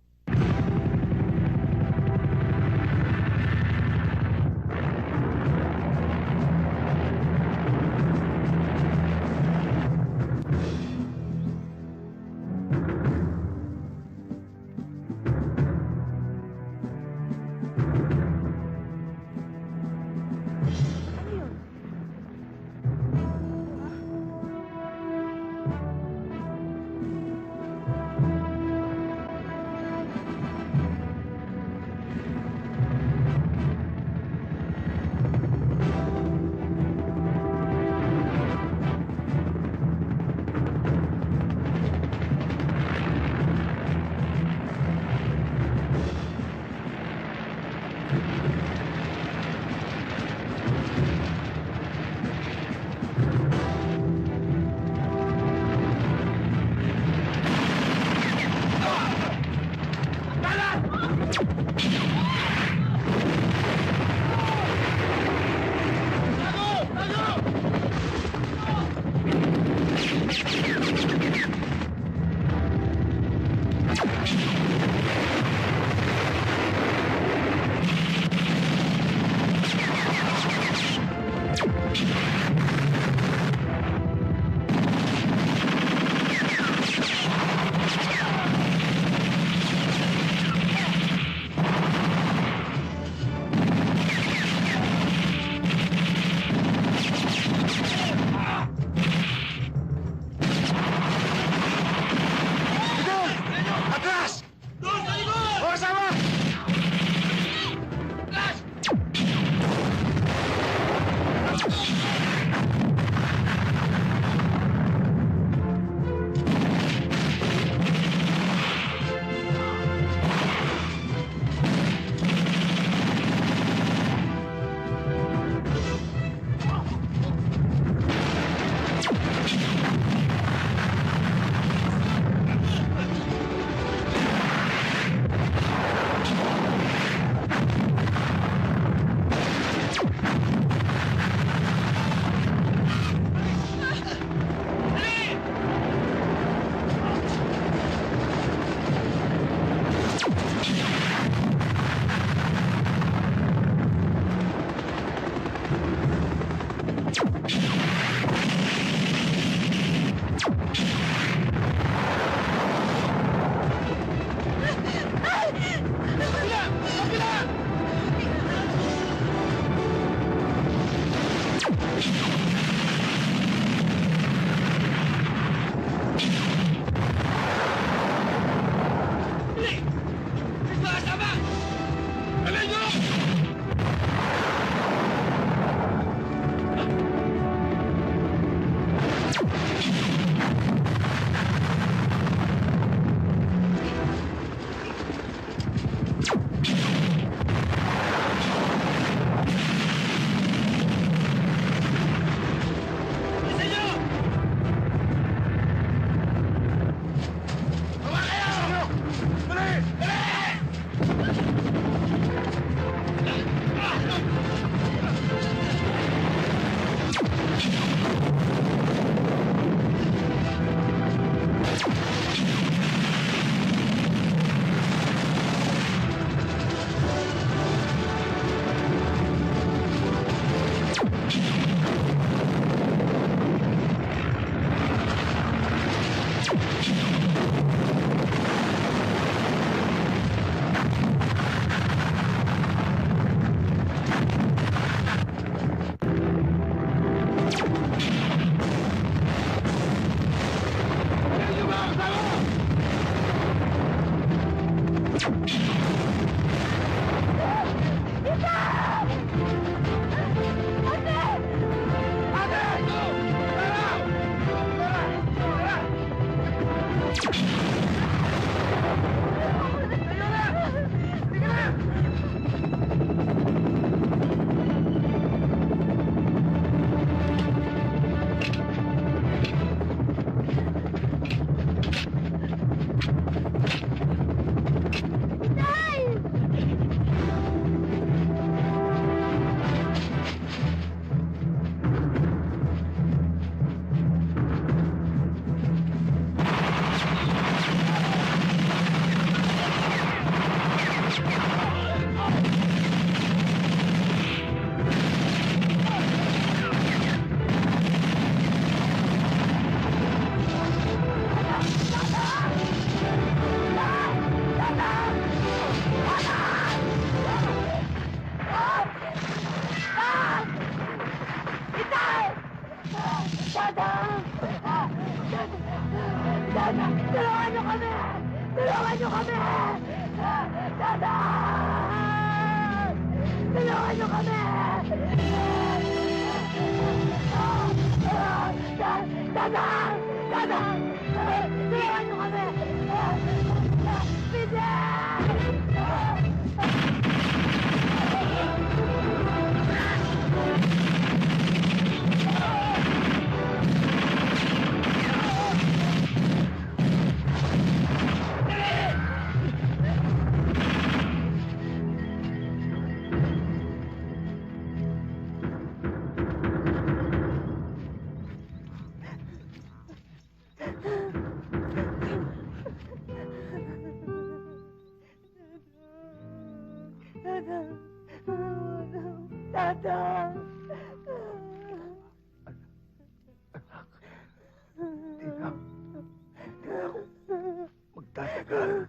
Speaker 11: Magtatagal.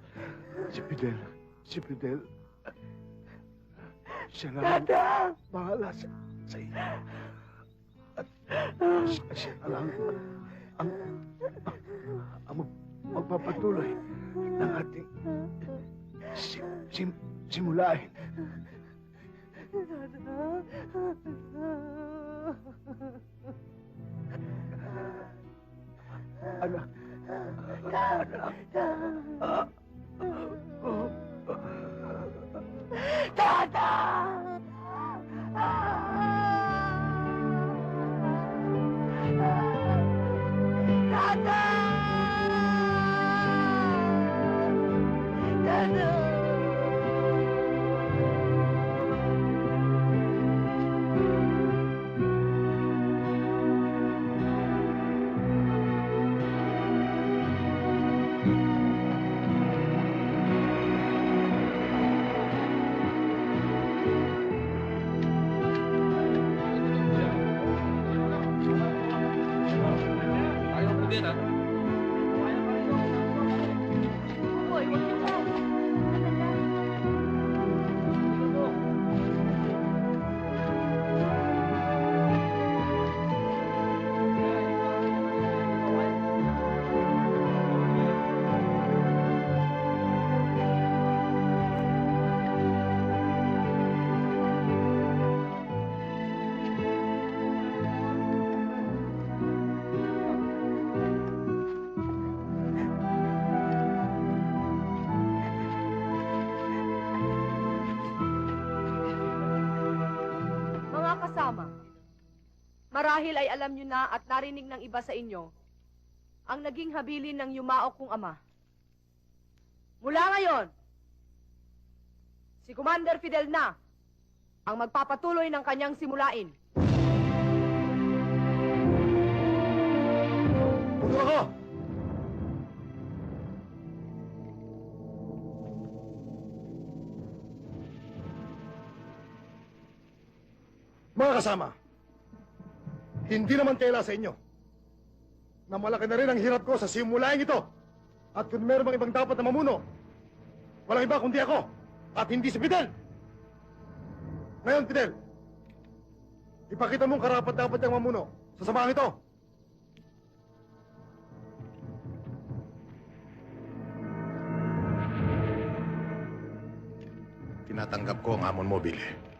Speaker 11: Si Fidel. Siya na lang bahala sa iyo. At siya na lang ang magpapatuloy ng ating simulahin. Anak.
Speaker 2: Hoy, huwag niyo po.
Speaker 6: Marahil ay alam nyo na at narinig ng iba sa inyo ang naging habilin ng yumaok kong ama. Mula ngayon, si Commander Fidel na ang magpapatuloy ng kanyang simulain.
Speaker 11: Puno ako! Mga kasama, hindi naman tela sa inyo na malaki na rin ang hirap ko sa simulaing ito. At kung meron bang ibang dapat na mamuno, walang iba kundi ako at hindi si Fidel. Ngayon, Fidel, ipakita mong karapat-dapat niyang mamuno sa samahan ito.
Speaker 1: Tinatanggap ko ang amon mo, Billy.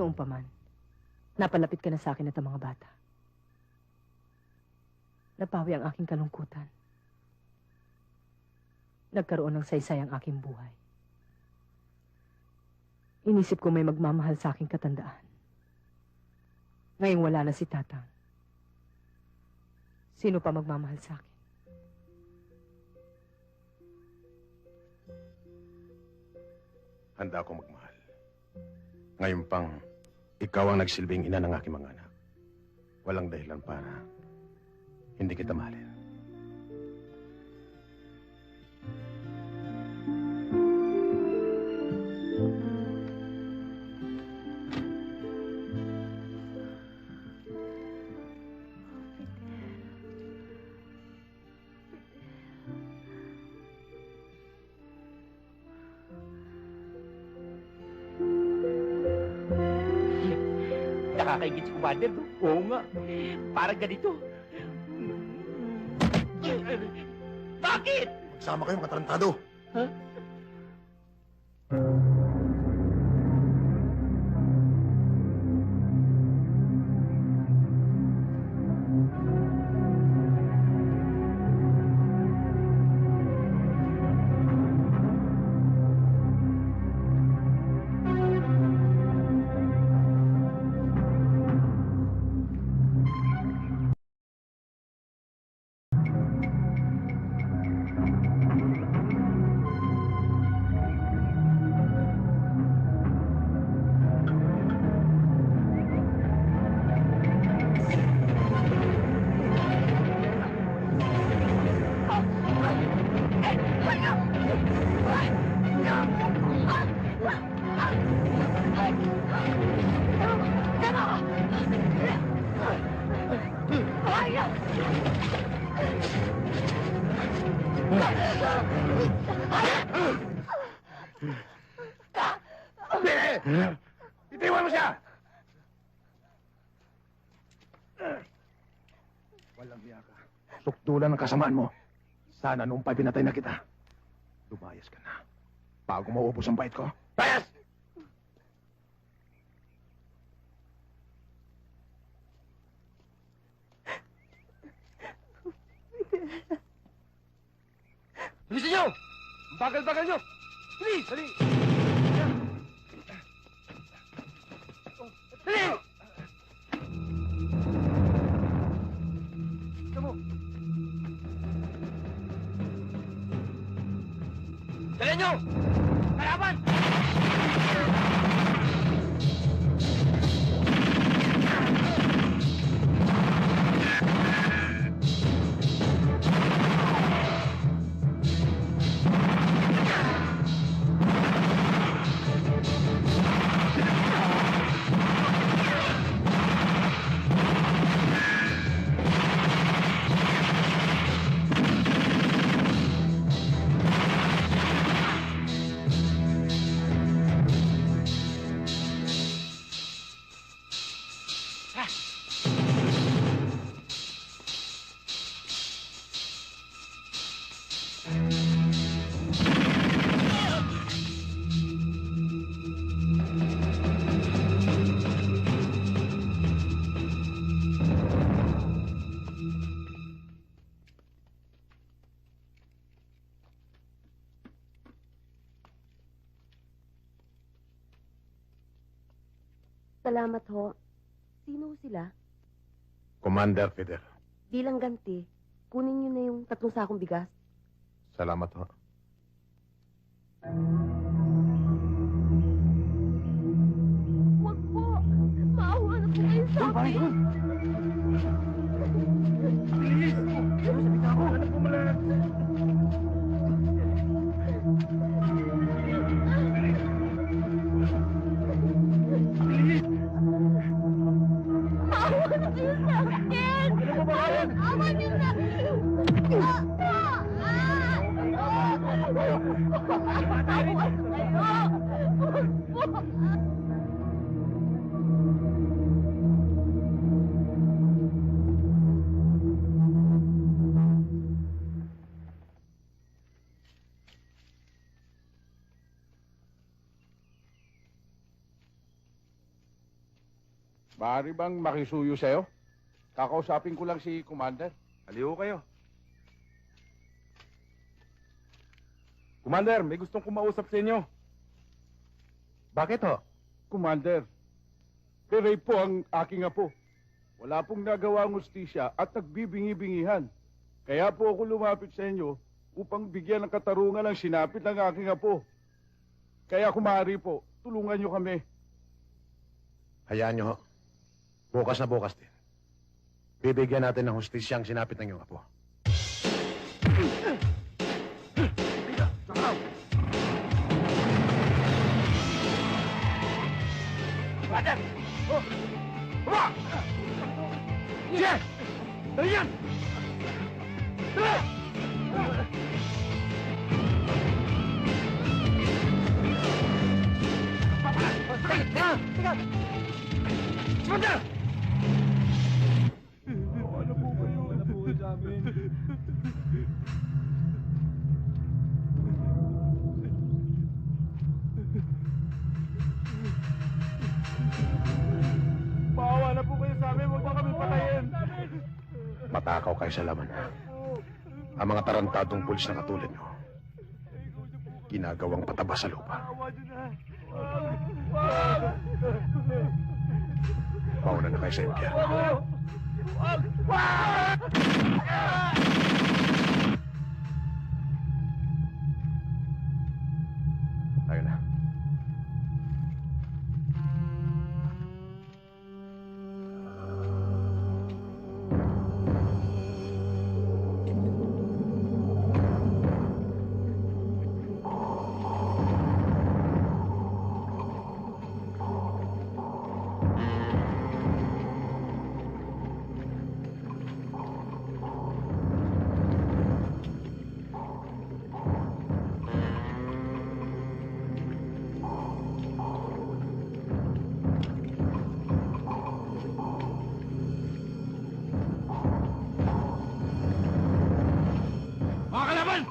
Speaker 6: Noong pa man, napalapit ka na sa akin at ang mga bata. Napawi ang aking kalungkutan. Nagkaroon ng saysay ang aking buhay. Inisip ko may magmamahal sa aking katandaan. Ngayong wala na si Tatang. Sino pa magmamahal sa akin?
Speaker 1: Handa ako magmahal. Ngayon pang, ikaw ang nagsilbing ina ng aking mga anak. Walang dahilan para hindi kita mahalin.
Speaker 7: nakakaigit si Commander, no? Oo nga. Parang ganito. Bakit?
Speaker 11: Magsama kayo, mga tarantado.
Speaker 1: Itiwan mo siya! Walang hiya ka. Sukdulan ang kasamaan mo. Sana noong pa pinatay na kita, lumayas ka na. Bago maubos ang bait ko. Layas!
Speaker 7: Bilisan nyo! Ang bagal-bagal nyo! Bilis! Dali! Dali! Tamo! Dali nyo! Kalaban!
Speaker 5: Salamat ho. Sino sila?
Speaker 8: Commander Fidel.
Speaker 5: Bilang ganti, kunin niyo na yung 3 sakong bigas.
Speaker 8: Salamat ho.
Speaker 5: Huwag po! Maawa na po kayo sa akin!
Speaker 1: Bilis! Sabi ka ako! Ano pumalag?
Speaker 5: Maawa na kayo sa akin!
Speaker 1: Huwag na mabahayan!
Speaker 5: Awa niyo na! Maawa na kayo!
Speaker 3: Maaari bang makisuyo sa'yo? Kakausapin ko lang si Commander.
Speaker 10: Aliho kayo.
Speaker 3: Commander, may gustong kumausap sa inyo.
Speaker 1: Bakit ho?
Speaker 3: Commander, Peray po ang aking apo. Wala pong nagawa ang ustisya at nagbibingi-bingihan. Kaya po ako lumapit sa inyo upang bigyan ng katarungan ang sinapit ng aking apo. Kaya kung maaari po, tulungan nyo kami.
Speaker 8: Hayaan nyo ho. Bukas na bukas din. Bibigyan natin ng hustisya ang sinapit ng iyong apo.
Speaker 1: Brother! Oh! Baba! Sige! Dali yan! Dali! Teka! Pader!
Speaker 7: Ano po kayo? Ano po sa amin? Maawa na po kayo sa amin. Huwag na kami patayin.
Speaker 1: Matakaw kayo sa laman. Ang mga tarantadong pulis na katulad nyo, ginagawang pataba sa lupa. Mauna na kayo sa impyerno. Tayo na.
Speaker 7: Mga kalaban!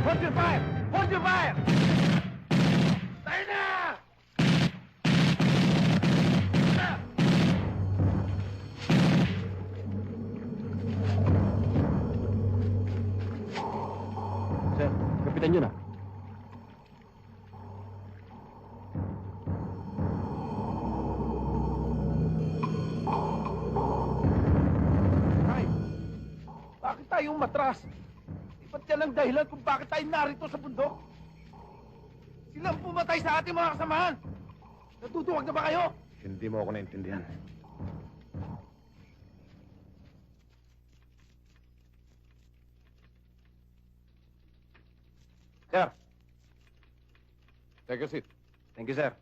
Speaker 1: Hold your fire! Hold your fire! Tayo na!
Speaker 7: Sir, kapitan nyo na.
Speaker 1: Ay, bakit tayo umatras? Ba't yan ang dahilan kung bakit tayo narito sa bundok? Silang pumatay sa ating mga kasamahan! Natutuwag na ba kayo? Hindi mo ako naintindihan.
Speaker 3: Sir. Take a seat.
Speaker 10: Thank you, sir.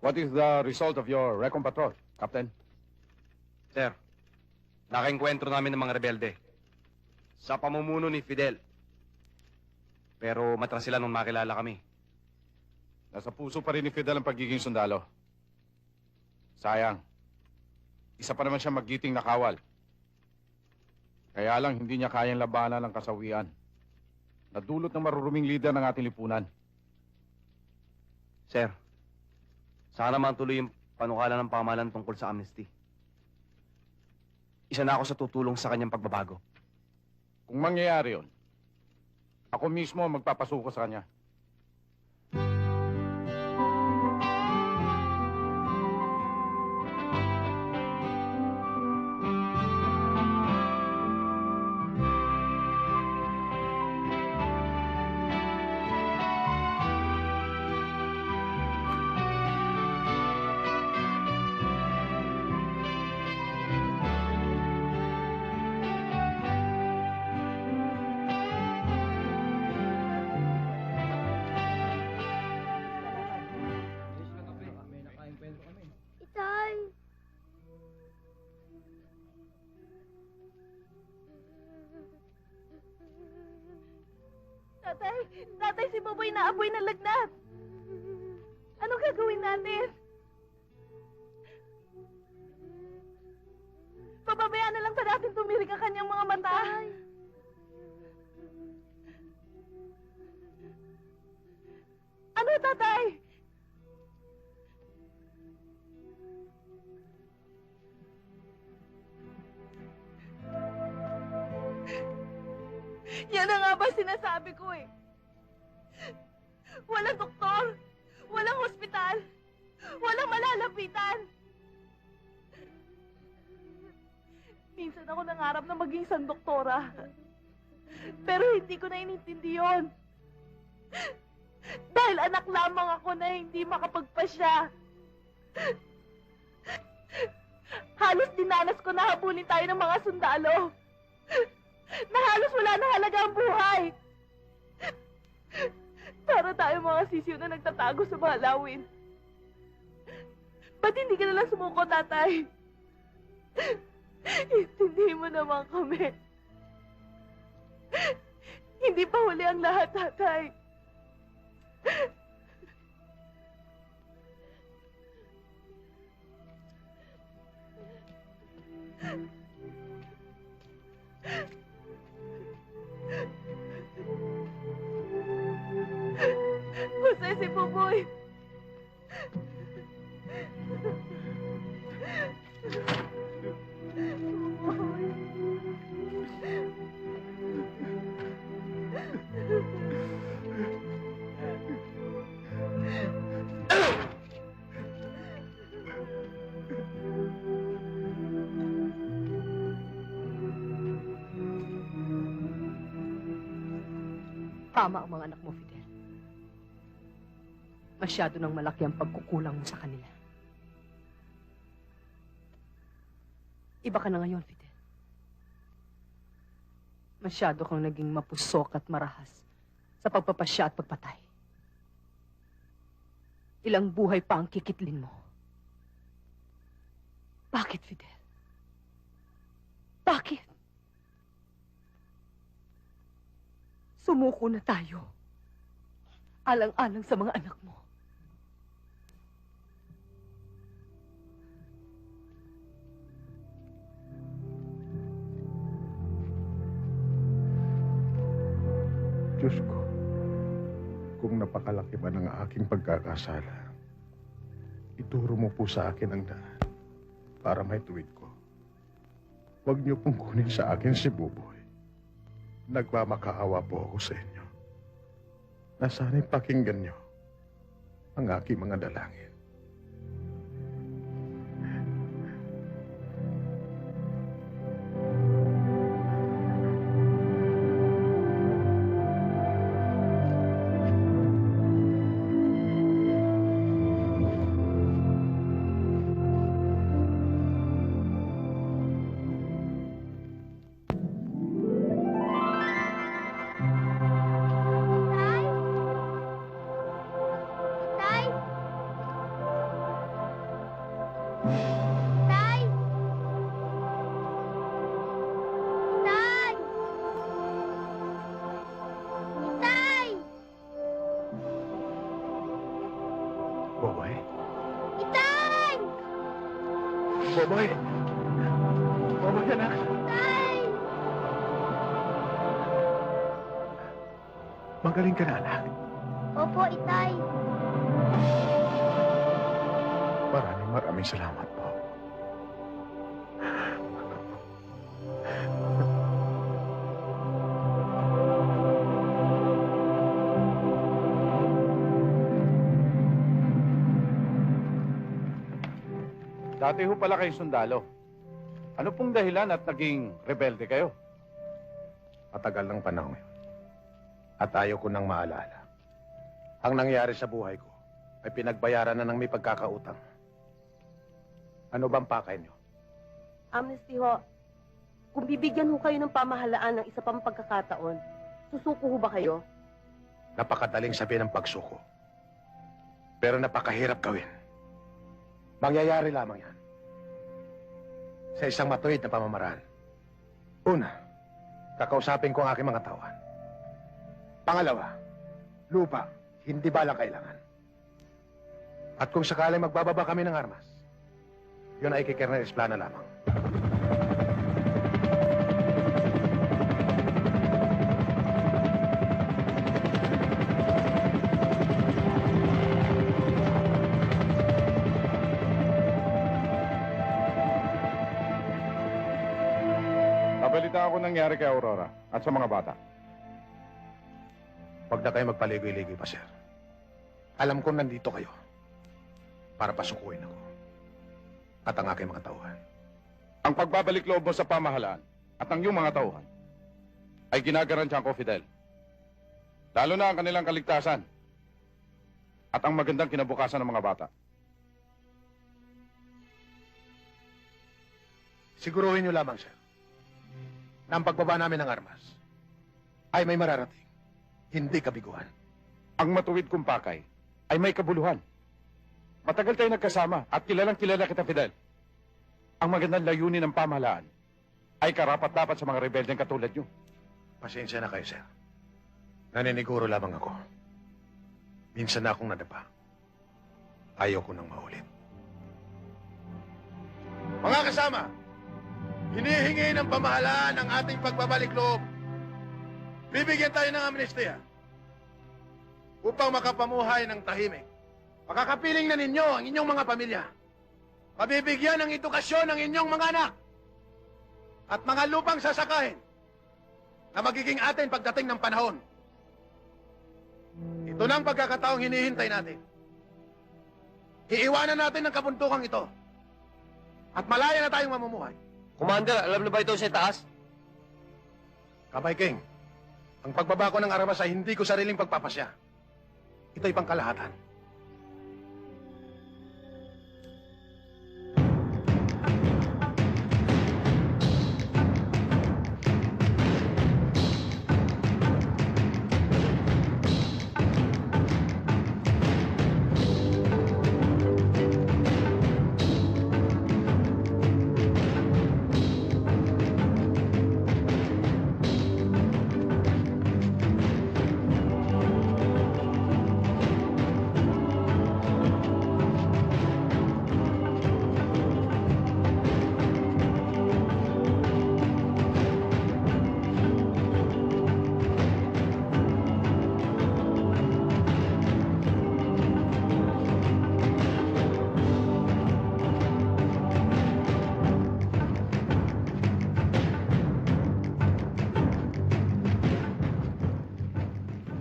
Speaker 3: What is the result of your recon patrol, Captain?
Speaker 10: Sir, nakaengkwentro namin ng mga rebelde sa pamumuno ni Fidel. Pero matras sila nung makilala kami.
Speaker 3: Nasa puso pa rin ni Fidel ang pagiging sundalo. Sayang. Isa pa naman siya maggiting na kawal. Kaya lang hindi niya kayang labanan ng kasawian. Nadulot ng maruruming lider ng ating lipunan.
Speaker 10: Sir, sana naman tuloy yung panukala ng pamahalaan tungkol sa amnesty. Isa na ako sa tutulong sa kanyang pagbabago.
Speaker 3: Kung mangyayari yun, ako mismo ang magpapasuko sa kanya.
Speaker 4: Itay!
Speaker 13: Tatay! Tatay, si Boboy naapoy ng lagnat! Anong gagawin natin? Pababayaan na lang ba natin tumirik ang kanyang mga mata? Ano, tatay? Yan na nga ba sinasabi ko eh. Walang doktor! Walang hospital! Walang malalapitan! Minsan ako nangarap na maging isang doktora. Pero hindi ko na inintindi yun. Dahil anak lamang ako na hindi makapagpasya. Halos dinanas ko na habulin tayo ng mga sundalo. Na halos wala na halaga ang buhay. Para tayo mga sisiw na nagtatago sa mga lawin. Ba't hindi ka nalang sumuko, tatay? Intindihin mo naman kami. Hindi pa huli ang lahat, tatay. Jose, si Buboy.
Speaker 12: Tama ang mga anak mo, Fidel. Masyado nang malaki ang pagkukulang mo sa kanila. Iba ka na ngayon, Fidel. Masyado kang naging mapusok at marahas sa pagpapasya at pagpatay. Ilang buhay pa ang kikitlin mo. Bakit, Fidel? Bakit? Sumuko na tayo. Alang-alang sa mga anak mo.
Speaker 1: Diyos ko, kung napakalaki ba ng aking pagkakasala, ituro mo po sa akin ang daan para maituwid ko. Huwag niyo pong kunin sa akin si Buboy. Nagmamakaawa po ako sa inyo. Na sana'y pakinggan niyo ang aking mga dalangin. Boboy?
Speaker 13: Itay!
Speaker 1: Boboy! Boboy, anak!
Speaker 13: Itay!
Speaker 1: Magaling ka na, anak.
Speaker 13: Opo, Itay.
Speaker 1: Maraming salamat po.
Speaker 3: Dati ho pala kayong sundalo. Ano pong dahilan at naging rebelde kayo?
Speaker 1: Matagal ng panahon yun. At ayaw ko nang maalala. Ang nangyari sa buhay ko ay pinagbayaran na ng may pagkakautang. Ano bang pakay niyo?
Speaker 14: Amnesty ho. Kung bibigyan ho kayo ng pamahalaan ng isa pang pagkakataon, susuko ho ba kayo?
Speaker 1: Napakadaling sabihin ng pagsuko. Pero napakahirap gawin. Mangyayari lamang yan. Sa isang matuwid na pamamaraan. Una, kakausapin ko ang aking mga tawan. Pangalawa, lupa, hindi balang kailangan. At kung sakaling magbababa kami ng armas, yun ay kay Colonel Esplana lamang.
Speaker 3: Nabalita ako nangyari kay Aurora at sa mga bata.
Speaker 1: Huwag na kayo magpaligoy-ligoy pa, sir. Alam ko nandito kayo para pasukuin ako at ang aking mga tauhan.
Speaker 3: Ang pagbabalik loob mo sa pamahalaan at ang iyong mga tauhan ay ginagarantiyan ko, Fidel. Lalo na ang kanilang kaligtasan at ang magandang kinabukasan ng mga bata.
Speaker 1: Siguruhin niyo lamang, sir, na ang pagbaba namin ng armas ay may mararating, hindi kabiguan.
Speaker 3: Ang matuwid kong pakay ay may kabuluhan. Matagal tayo nagkasama at kilalang kilala kita, Fidel. Ang magandang layunin ng pamahalaan ay karapat-dapat sa mga rebeldeng katulad nyo.
Speaker 1: Pasensya na kayo, sir. Naniniguro lamang ako. Minsan na akong nadapa. Ayaw ko nang maulit. Mga kasama, hinihingi ng pamahalaan ang ating pagbabalik loob. Bibigyan tayo ng amnestiya upang makapamuhay ng tahimik. Makakapiling na ninyo ang inyong mga pamilya. Mabibigyan ng edukasyon ang inyong mga anak at mga lupang sasakahin na magiging atin pagdating ng panahon. Ito na ang pagkakataong hinihintay natin. Iiwanan natin ang kabuntukang ito at malaya na tayong mamumuhay.
Speaker 7: Commander, alam na ba ito sa taas?
Speaker 1: Kabay King, ang pagbaba ko ng armas ay hindi ko sariling pagpapasya. Ito'y pangkalahatan.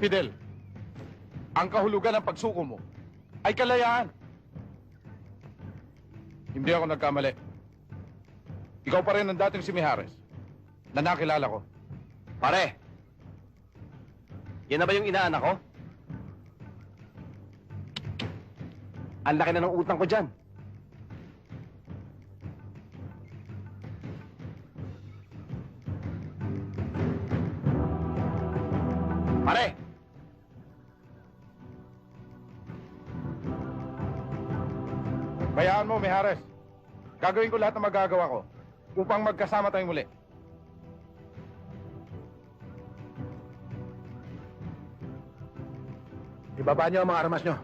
Speaker 3: Fidel, ang kahulugan ng pagsuko mo ay kalayaan. Hindi ako nagkamali. Ikaw pa rin ang dating si Mijares na nakilala ko.
Speaker 7: Pare, yan na ba yung inaanak ko? Ang laki na ng utang ko dyan. Pare!
Speaker 3: Bayaan mo, Mijares. Gagawin ko lahat ng magagawa ko upang magkasama tayong muli.
Speaker 1: Ibaba niyo ang mga armas niyo.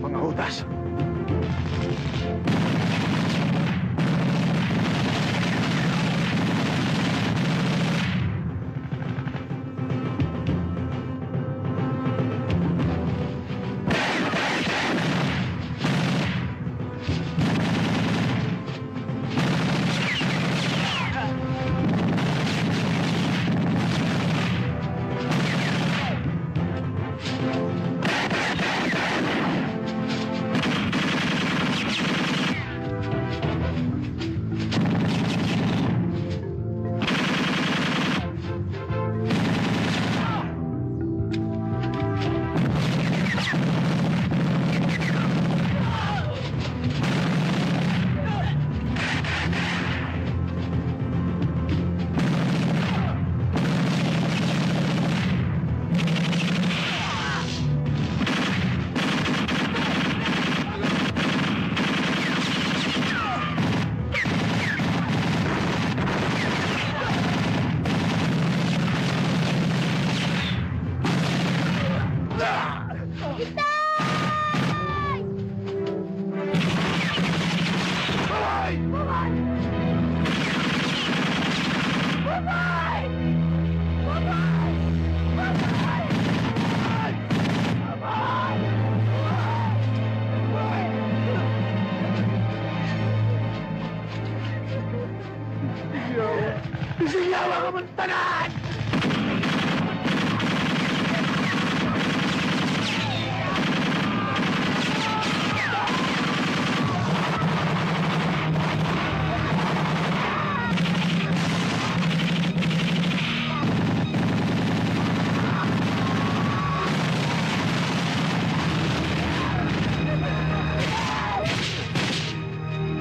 Speaker 1: Mga hudas. Sinyawa ka mong tanan!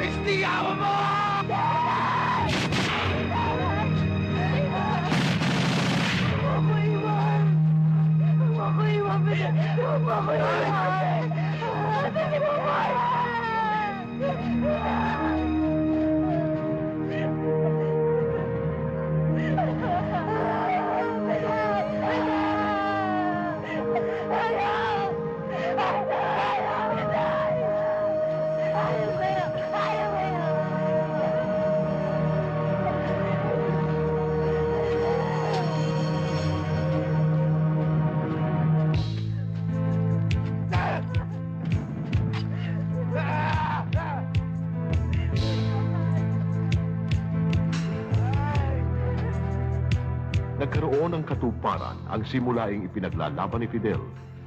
Speaker 1: Istigawa mo!
Speaker 8: Nagkaroon ng katuparan ang simulaing ipinaglalaban ni Fidel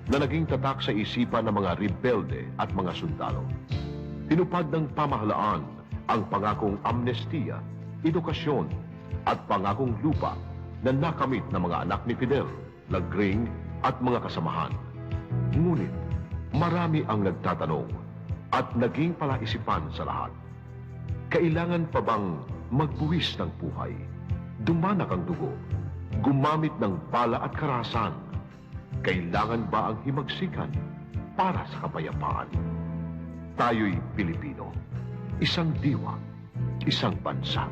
Speaker 8: na naging tatak sa isipan ng mga rebelde at mga sundalo. Tinupad ng pamahalaan ang pangakong amnestiya, edukasyon at pangakong lupa na nakamit ng mga anak ni Fidel, Lagring at mga kasamahan. Ngunit marami ang nagtatanong at naging palaisipan sa lahat. Kailangan pa bang magbuwis ng buhay, dumanak ang dugo, gumamit ng bala at karahasan? Kailangan ba ang himagsikan para sa kapayapaan? Tayo'y Pilipino, isang diwa, isang bansa.